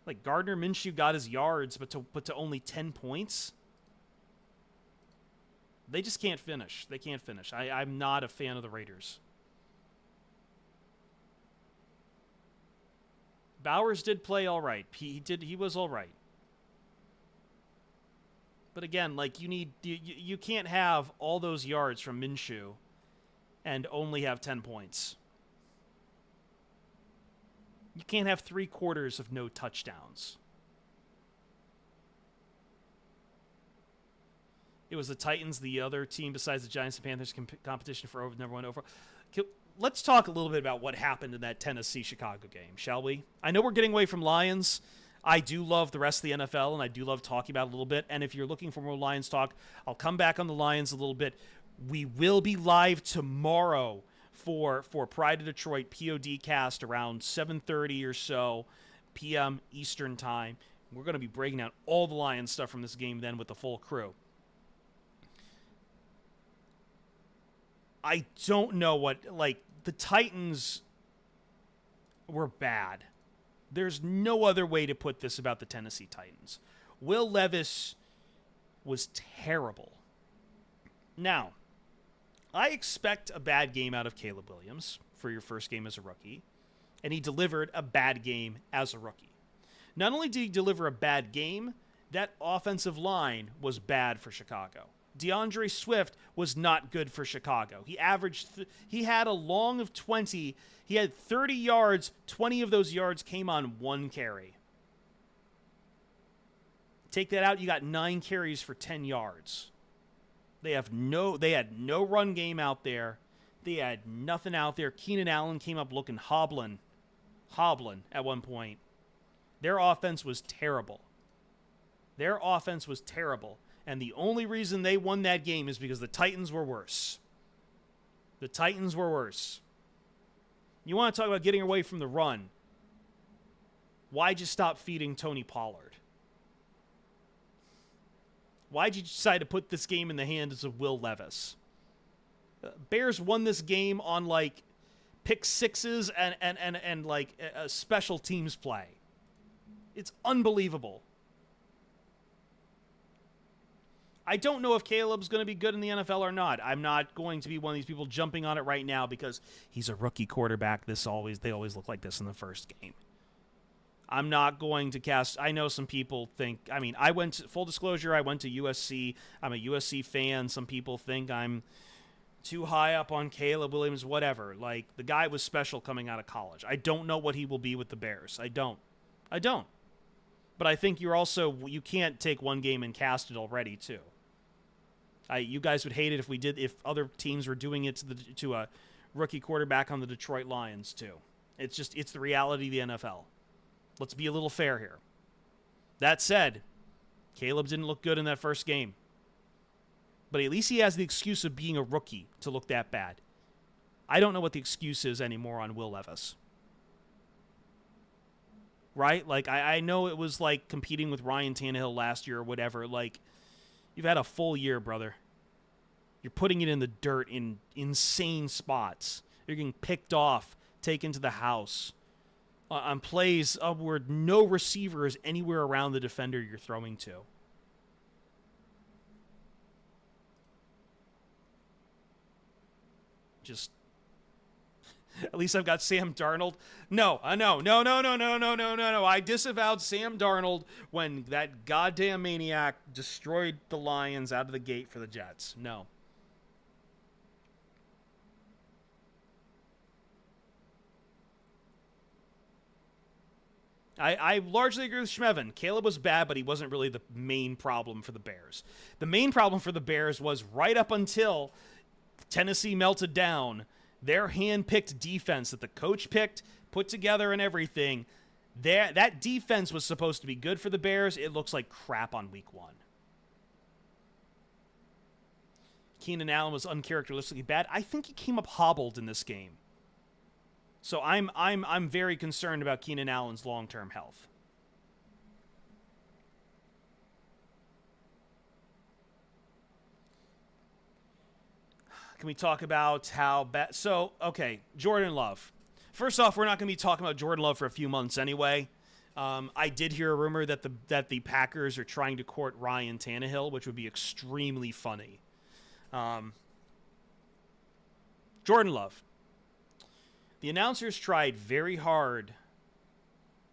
Like Gardner Minshew got his yards, but to only 10 points. They just can't finish. They can't finish. I'm not a fan of the Raiders. Bowers did play all right. He was all right. But again, like you can't have all those yards from Minshew and only have 10 points. You can't have 3 quarters of no touchdowns. It was the Titans, the other team besides the Giants and Panthers competition for number 1 overall. Let's talk a little bit about what happened in that Tennessee-Chicago game, shall we? I know we're getting away from Lions. I do love the rest of the NFL, and I do love talking about it a little bit. And if you're looking for more Lions talk, I'll come back on the Lions a little bit. We will be live tomorrow for Pride of Detroit POD cast around 7:30 or so p.m. Eastern time. We're going to be breaking down all the Lions stuff from this game then with the full crew. I don't know the Titans were bad. There's no other way to put this about the Tennessee Titans. Will Levis was terrible. Now, I expect a bad game out of Caleb Williams for your first game as a rookie, and he delivered a bad game as a rookie. Not only did he deliver a bad game, that offensive line was bad for Chicago. DeAndre Swift was not good for Chicago. He he had a long of 20. He had 30 yards. 20 of those yards came on 1 carry. Take that out, you got 9 carries for 10 yards. They had no run game out there. They had nothing out there. Keenan Allen came up looking hobbling at one point. Their offense was terrible. And the only reason they won that game is because the Titans were worse. You want to talk about getting away from the run. Why'd you stop feeding Tony Pollard? Why'd you decide to put this game in the hands of Will Levis? Bears won this game on like pick sixes and like a special teams play. It's unbelievable. I don't know if Caleb's going to be good in the NFL or not. I'm not going to be one of these people jumping on it right now because he's a rookie quarterback. They always look like this in the first game. I'm not going to cast. I know some people think. I mean, full disclosure, I went to USC. I'm a USC fan. Some people think I'm too high up on Caleb Williams. Whatever. Like the guy was special coming out of college. I don't know what he will be with the Bears. I don't. But I think you can't take one game and cast it already too. You guys would hate it if other teams were doing it to a rookie quarterback on the Detroit Lions too. It's the reality of the NFL. Let's be a little fair here. That said, Caleb didn't look good in that first game. But at least he has the excuse of being a rookie to look that bad. I don't know what the excuse is anymore on Will Levis. Right? Like, I know it was like competing with Ryan Tannehill last year or whatever. Like, you've had a full year, brother. You're putting it in the dirt in insane spots. You're getting picked off, taken to the house. On plays where no receiver is anywhere around the defender you're throwing to. Just, at least I've got Sam Darnold. No. I disavowed Sam Darnold when that goddamn maniac destroyed the Lions out of the gate for the Jets. No. I largely agree with Schmevin. Caleb was bad, but he wasn't really the main problem for the Bears. The main problem for the Bears was right up until Tennessee melted down. Their hand-picked defense that the coach picked, put together and everything, that defense was supposed to be good for the Bears. It looks like crap on week 1. Keenan Allen was uncharacteristically bad. I think he came up hobbled in this game. So I'm very concerned about Keenan Allen's long-term health. Can we talk about how bad? So, okay, Jordan Love. First off, we're not going to be talking about Jordan Love for a few months anyway. I did hear a rumor that the Packers are trying to court Ryan Tannehill, which would be extremely funny. Jordan Love. The announcers tried very hard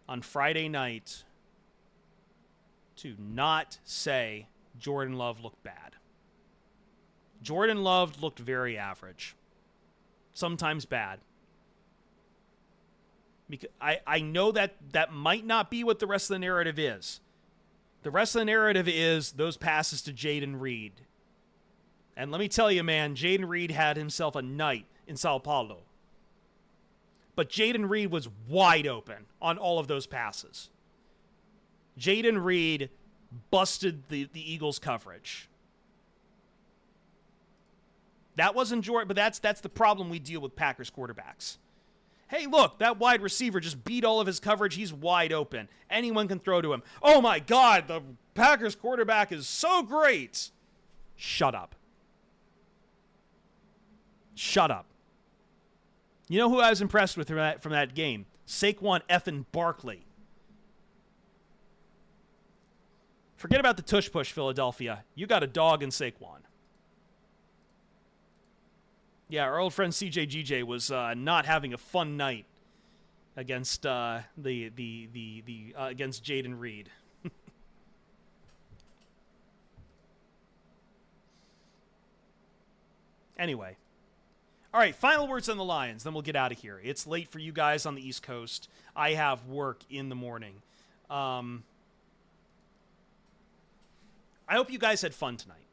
on Friday night to not say Jordan Love looked bad. Jordan Love looked very average. Sometimes bad. Because I know that might not be what the rest of the narrative is. The rest of the narrative is those passes to Jaden Reed. And let me tell you, man, Jaden Reed had himself a night in Sao Paulo. But Jaden Reed was wide open on all of those passes. Jaden Reed busted the Eagles' coverage. That wasn't Jordan, but that's the problem we deal with Packers quarterbacks. Hey, look, that wide receiver just beat all of his coverage. He's wide open. Anyone can throw to him. Oh, my God, the Packers quarterback is so great. Shut up. Shut up. You know who I was impressed with from that game? Saquon effing Barkley. Forget about the tush push, Philadelphia. You got a dog in Saquon. Yeah, our old friend CJGJ was not having a fun night against against Jaden Reed. Anyway. All right, final words on the Lions, then we'll get out of here. It's late for you guys on the East Coast. I have work in the morning. I hope you guys had fun tonight.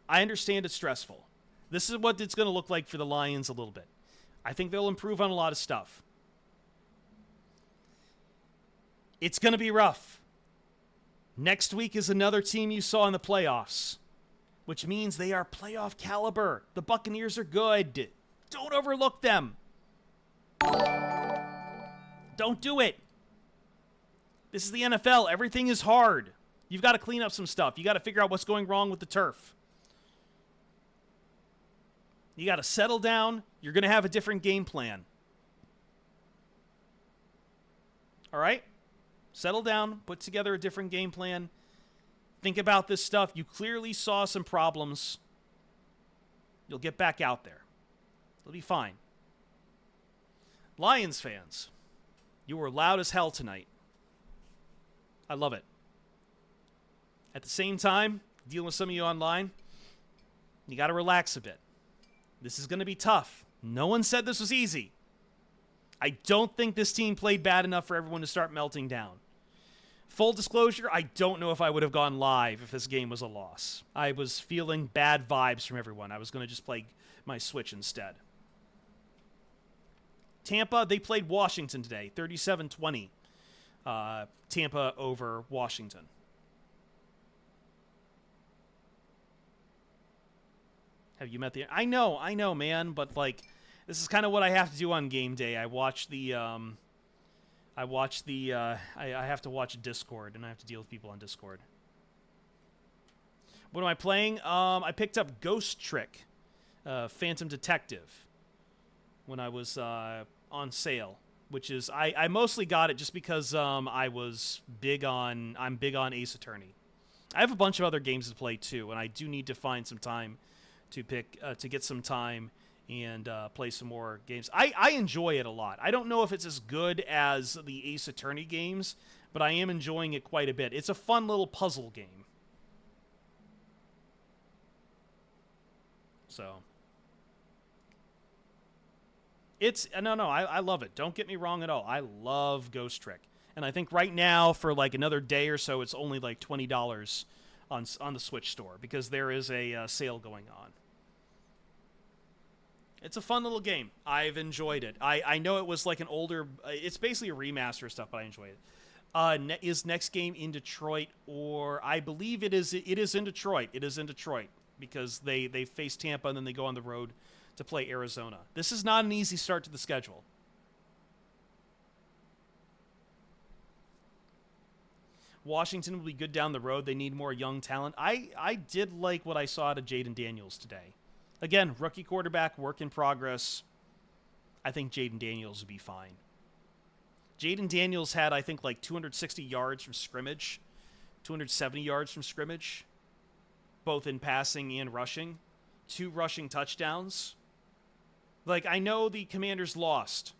I understand it's stressful. This is what it's going to look like for the Lions a little bit. I think they'll improve on a lot of stuff. It's going to be rough. Next week is another team you saw in the playoffs, which means they are playoff caliber. The Buccaneers are good. Don't overlook them. Don't do it. This is the NFL. Everything is hard. You've got to clean up some stuff. You got to figure out what's going wrong with the turf. You got to settle down. You're going to have a different game plan. All right? Settle down. Put together a different game plan. Think about this stuff. You clearly saw some problems. You'll get back out there. It'll be fine. Lions fans, you were loud as hell tonight. I love it. At the same time, dealing with some of you online, you got to relax a bit. This is going to be tough. No one said this was easy. I don't think this team played bad enough for everyone to start melting down. Full disclosure, I don't know if I would have gone live if this game was a loss. I was feeling bad vibes from everyone. I was going to just play my Switch instead. Tampa, they played Washington today, 37-20. Tampa over Washington. Have you met the... I know, man, but, like, this is kind of what I have to do on game day. I watch the... I have to watch Discord, and I have to deal with people on Discord. What am I playing? I picked up Ghost Trick, Phantom Detective, when I was on sale, which is I mostly got it just because I'm big on Ace Attorney. I have a bunch of other games to play too, and I do need to find some time to get some time and play some more games. I enjoy it a lot. I don't know if it's as good as the Ace Attorney games, but I am enjoying it quite a bit. It's a fun little puzzle game. So, I love it. Don't get me wrong at all. I love Ghost Trick. And I think right now, for like another day or so, it's only like $20 on the Switch store, because there is a sale going on. It's a fun little game. I've enjoyed it. I know it was like an older... It's basically a remaster stuff, but I enjoyed it. Is next game in Detroit, or... I believe it is in Detroit. It is in Detroit, because they face Tampa, and then they go on the road to play Arizona. This is not an easy start to the schedule. Washington will be good down the road. They need more young talent. I did like what I saw out of Jaden Daniels today. Again, rookie quarterback, work in progress. I think Jaden Daniels would be fine. Jaden Daniels had, I think, like 260 yards from scrimmage, 270 yards from scrimmage, both in passing and rushing. 2 rushing touchdowns. Like, I know the Commanders lost,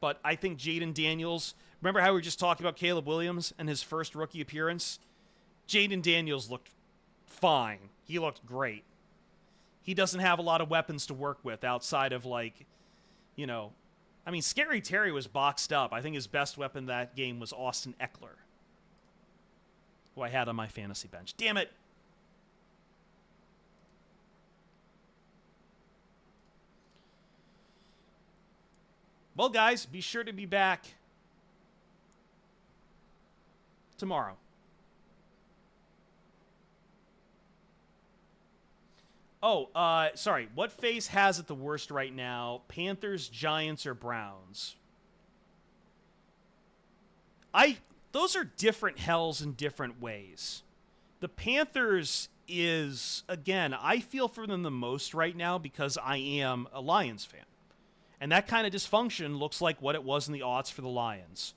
but I think Jaden Daniels... Remember how we were just talking about Caleb Williams and his first rookie appearance? Jaden Daniels looked fine. He looked great. He doesn't have a lot of weapons to work with outside of, like, you know... I mean, Scary Terry was boxed up. I think his best weapon that game was Austin Eckler, who I had on my fantasy bench. Damn it! Well, guys, be sure to be back tomorrow. Oh, sorry. What face has it the worst right now? Panthers, Giants, or Browns? Those are different hells in different ways. The Panthers is, again, I feel for them the most right now because I am a Lions fan. And that kind of dysfunction looks like what it was in the aughts for the Lions,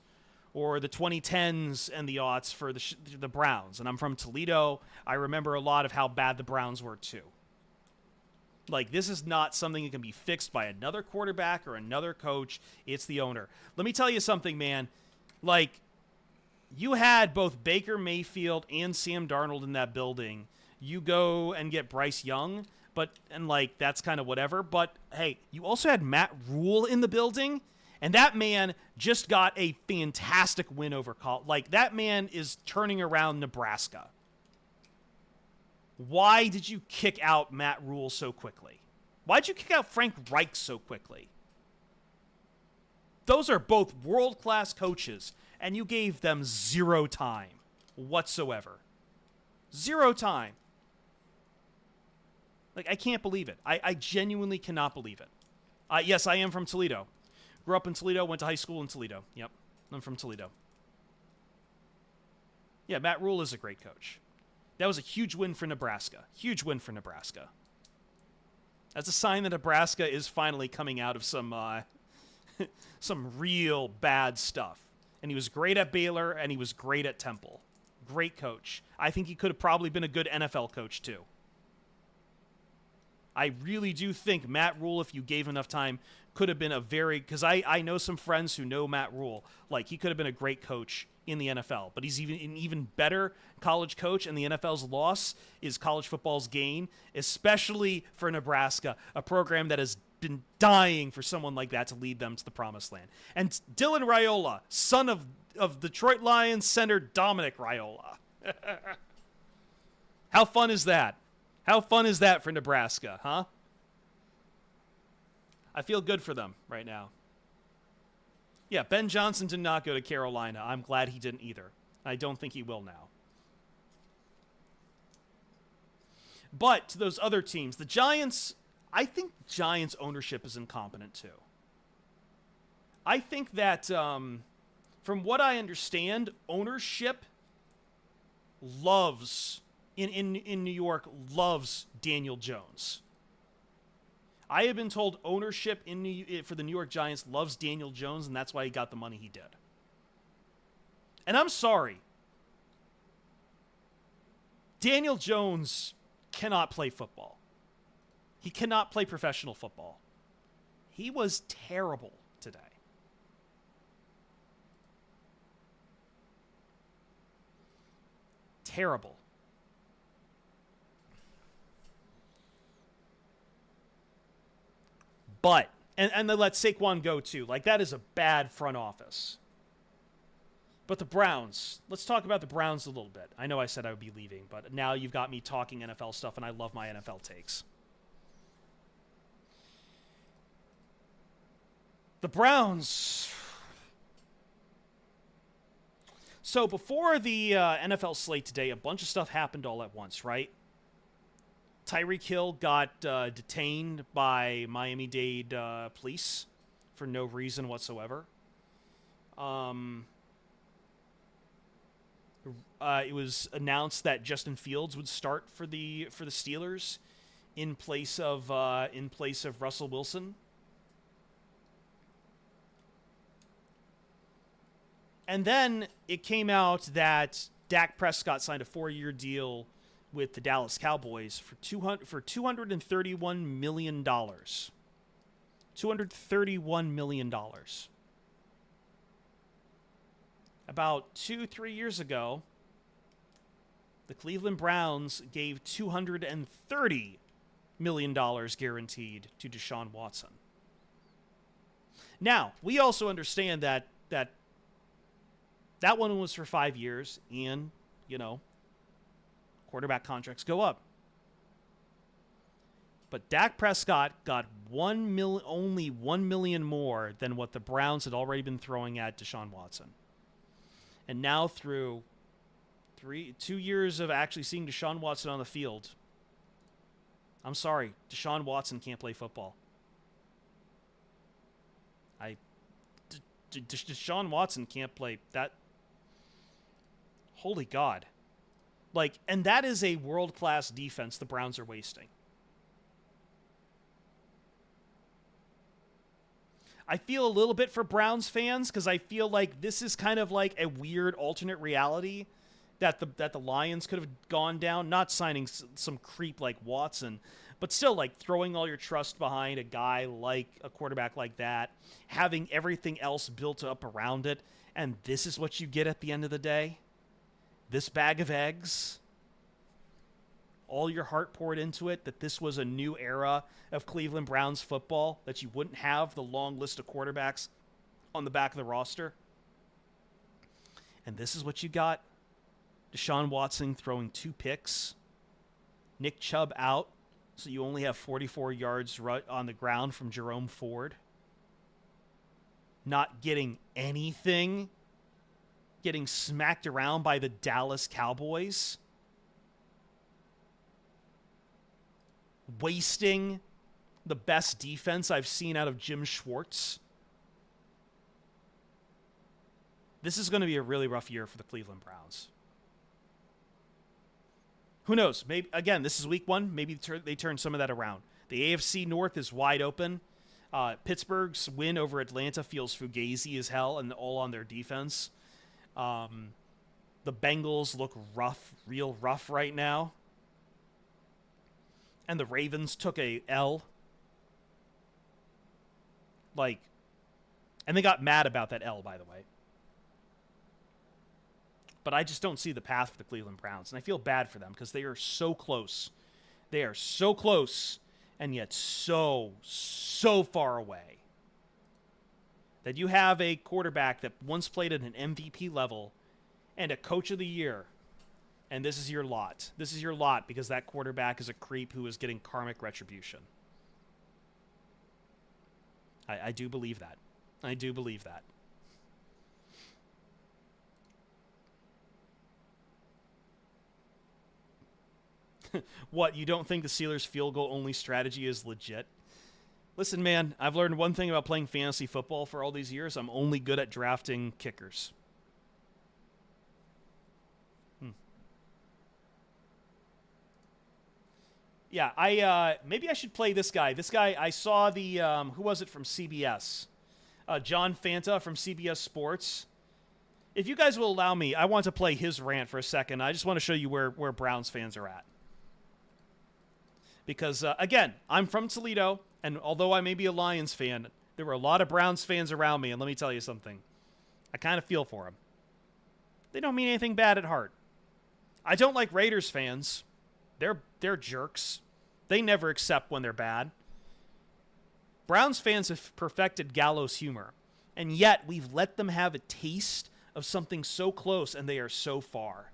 or the 2010s and the aughts for the Browns. And I'm from Toledo. I remember a lot of how bad the Browns were too. Like, this is not something that can be fixed by another quarterback or another coach. It's the owner. Let me tell you something, man. Like, you had both Baker Mayfield and Sam Darnold in that building. You go and get Bryce Young, and that's kind of whatever. But, hey, you also had Matt Rule in the building, and that man just got a fantastic win over Like, that man is turning around Nebraska. Why did you kick out Matt Rule so quickly? Why'd you kick out Frank Reich so quickly? Those are both world-class coaches, and you gave them 0 time whatsoever. 0 time. Like, I can't believe it. I genuinely cannot believe it. Yes, I am from Toledo. Grew up in Toledo, went to high school in Toledo. Yep, I'm from Toledo. Yeah, Matt Rule is a great coach. That was a huge win for Nebraska. Huge win for Nebraska. That's a sign that Nebraska is finally coming out of some real bad stuff. And he was great at Baylor, and he was great at Temple. Great coach. I think he could have probably been a good NFL coach, too. I really do think Matt Rule, if you gave him enough time, could have been a very... Because I know some friends who know Matt Rule. Like, he could have been a great coach in the NFL. But he's an even better college coach, and the NFL's loss is college football's gain, especially for Nebraska, a program that has been dying for someone like that to lead them to the promised land. And Dylan Raiola, son of of Detroit Lions center Dominic Raiola. How fun is that? How fun is that for Nebraska, huh? I feel good for them right now. Yeah, Ben Johnson did not go to Carolina. I'm glad he didn't either. I don't think he will now. But to those other teams, the Giants, I think Giants ownership is incompetent too. I think that, from what I understand, ownership loves, in New York, loves Daniel Jones. I have been told ownership for the New York Giants loves Daniel Jones, and that's why he got the money he did. And I'm sorry. Daniel Jones cannot play football. He cannot play professional football. He was terrible today. Terrible. But, and then let Saquon go too. Like, that is a bad front office. But the Browns, let's talk about the Browns a little bit. I know I said I would be leaving, but now you've got me talking NFL stuff, and I love my NFL takes. The Browns. So before the NFL slate today, a bunch of stuff happened all at once, right? Tyreek Hill got detained by Miami-Dade police for no reason whatsoever. It was announced that Justin Fields would start for the Steelers in place of Russell Wilson. And then it came out that Dak Prescott signed a 4-year deal with the Dallas Cowboys for $231 million. $231 million. About 2-3 years ago, the Cleveland Browns gave $230 million guaranteed to Deshaun Watson. Now, we also understand that one was for 5 years, and, quarterback contracts go up. But Dak Prescott got only $1 million more than what the Browns had already been throwing at Deshaun Watson. And now through 2 years of actually seeing Deshaun Watson on the field, I'm sorry, Deshaun Watson can't play football. Deshaun Watson can't play that. Holy God. And that is a world-class defense the Browns are wasting. I feel a little bit for Browns fans because I feel like this is kind of like a weird alternate reality that the Lions could have gone down, not signing some creep like Watson, but still like throwing all your trust behind a guy like a quarterback like that, having everything else built up around it, and this is what you get at the end of the day? This bag of eggs? All your heart poured into it, that this was a new era of Cleveland Browns football, that you wouldn't have the long list of quarterbacks on the back of the roster. And this is what you got. Deshaun Watson throwing 2 picks. Nick Chubb out, so you only have 44 yards on the ground from Jerome Ford. Not getting anything. Getting smacked around by the Dallas Cowboys. Wasting the best defense I've seen out of Jim Schwartz. This is going to be a really rough year for the Cleveland Browns. Who knows? Maybe again, this is week 1. Maybe they turn some of that around. The AFC North is wide open. Pittsburgh's win over Atlanta feels fugazi as hell and all on their defense. The Bengals look rough, real rough right now. And the Ravens took a L. And they got mad about that L, by the way. But I just don't see the path for the Cleveland Browns. And I feel bad for them because they are so close. They are so close and yet so far away. that you have a quarterback that once played at an MVP level and a coach of the year, and this is your lot. This is your lot because that quarterback is a creep who is getting karmic retribution. I do believe that. I do believe that. What, you don't think the Steelers' field goal only strategy is legit? Listen, man, I've learned one thing about playing fantasy football for all these years. I'm only good at drafting kickers. Yeah, maybe I should play this guy. This guy, I saw the, who was it from CBS? John Fanta from CBS Sports. If you guys will allow me, I want to play his rant for a second. I just want to show you where Browns fans are at. Because, again, I'm from Toledo, and although I may be a Lions fan, there were a lot of Browns fans around me, and let me tell you something. I kind of feel for them. They don't mean anything bad at heart. I don't like Raiders fans. They're jerks. They never accept when they're bad. Browns fans have perfected gallows humor, and yet we've let them have a taste of something so close, and they are so far.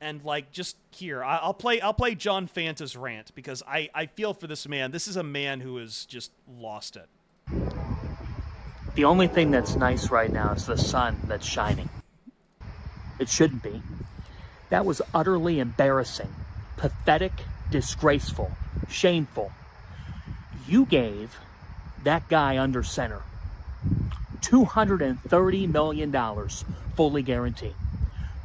And like, just here, I'll play John Fanta's rant because I feel for this man. This is a man who has just lost it. The only thing that's nice right now is the sun that's shining. It shouldn't be. That was utterly embarrassing, pathetic, disgraceful, shameful. You gave that guy under center $230 million fully guaranteed.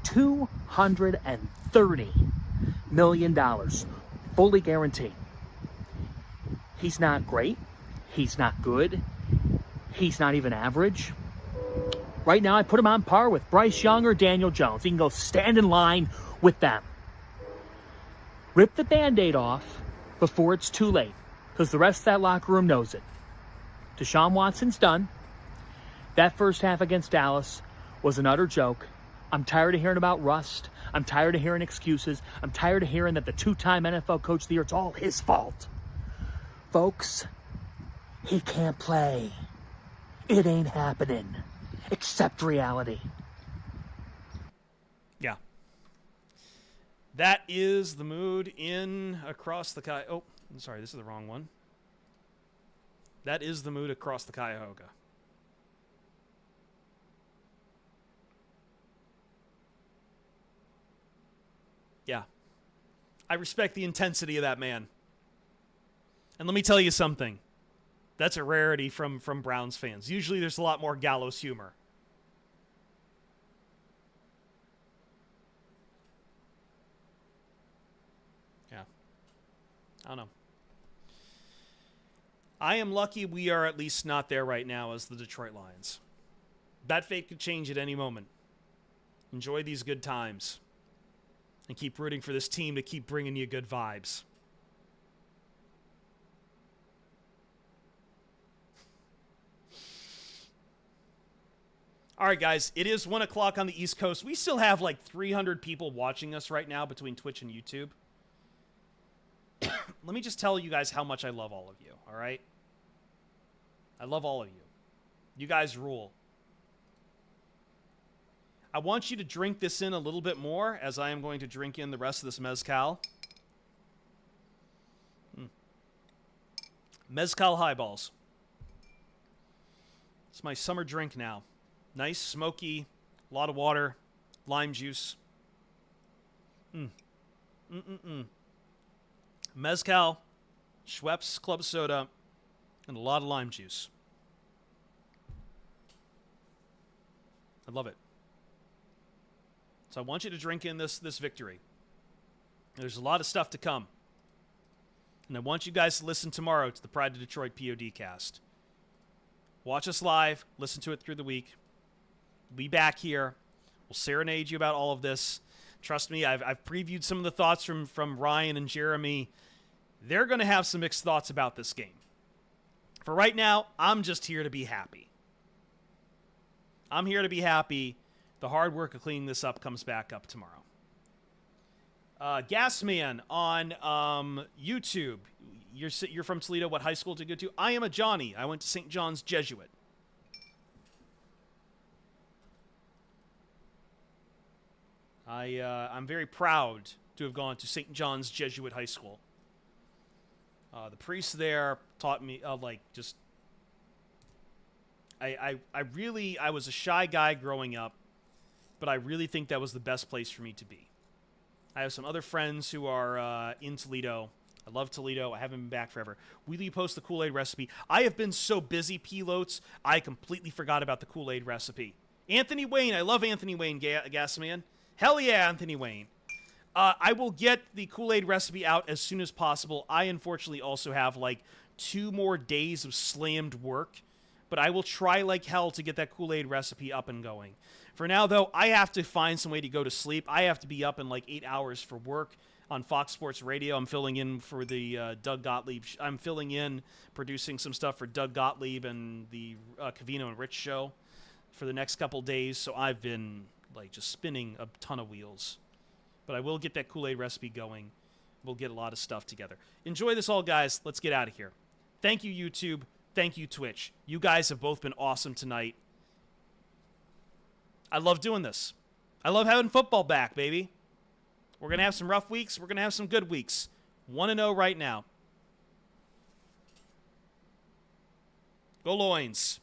$230 million fully guaranteed. He's not great. He's not good. He's not even average. Right now, I put him on par with Bryce Young or Daniel Jones. He can go stand in line with them. Rip the Band-Aid off before it's too late, because the rest of that locker room knows it. Deshaun Watson's done. That first half against Dallas was an utter joke. I'm tired of hearing about rust. I'm tired of hearing excuses. I'm tired of hearing that the two-time NFL Coach of the Year, it's all his fault. Folks, he can't play. It ain't happening. Accept reality. Yeah. That is the mood in across the Oh, I'm sorry, this is the wrong one. That is the mood across the Cuyahoga. Yeah. I respect the intensity of that man. And let me tell you something. That's a rarity from Browns fans. Usually there's a lot more gallows humor. Yeah. I don't know. I am lucky we are at least not there right now as the Detroit Lions. That fate could change at any moment. Enjoy these good times. And keep rooting for this team to keep bringing you good vibes. All right, guys, it is 1 o'clock on the East Coast. We still have like 300 people watching us right now between Twitch and YouTube. Let me just tell you guys how much I love all of you, all right? I love all of you. You guys rule. I want you to drink this in a little bit more as I am going to drink in the rest of this mezcal. Mezcal highballs. It's my summer drink now. Nice, smoky, a lot of water, lime juice. Mezcal, Schweppes Club Soda, and a lot of lime juice. I love it. So I want you to drink in this victory. There's a lot of stuff to come. And I want you guys to listen tomorrow to the Pride of Detroit POD cast. Watch us live. Listen to it through the week. We'll be back here. We'll serenade you about all of this. Trust me, I've previewed some of the thoughts from Ryan and Jeremy. They're going to have some mixed thoughts about this game. For right now, I'm just here to be happy. I'm here to be happy. The hard work of cleaning this up comes back up tomorrow. Gasman on YouTube. You're from Toledo. What high school did you go to? I am a Johnny. I went to St. John's Jesuit. I'm very proud to have gone to St. John's Jesuit High School. The priest there taught me, I was a shy guy growing up, but I really think that was the best place for me to be. I have some other friends who are in Toledo. I love Toledo. I haven't been back forever. Will you post the Kool-Aid recipe? I have been so busy, P-Loats, I completely forgot about the Kool-Aid recipe. Anthony Wayne. I love Anthony Wayne, Gasman. Hell yeah, Anthony Wayne. I will get the Kool-Aid recipe out as soon as possible. I unfortunately also have like 2 more days of slammed work, but I will try like hell to get that Kool-Aid recipe up and going. For now, though, I have to find some way to go to sleep. I have to be up in like 8 hours for work on Fox Sports Radio. I'm filling in for the Doug Gottlieb. I'm filling in, producing some stuff for Doug Gottlieb and the Covino and Rich show for the next couple days. So I've been like just spinning a ton of wheels. But I will get that Kool-Aid recipe going. We'll get a lot of stuff together. Enjoy this all, guys. Let's get out of here. Thank you, YouTube. Thank you, Twitch. You guys have both been awesome tonight. I love doing this. I love having football back, baby. We're going to have some rough weeks. We're going to have some good weeks. 1-0 right now. Go Loins.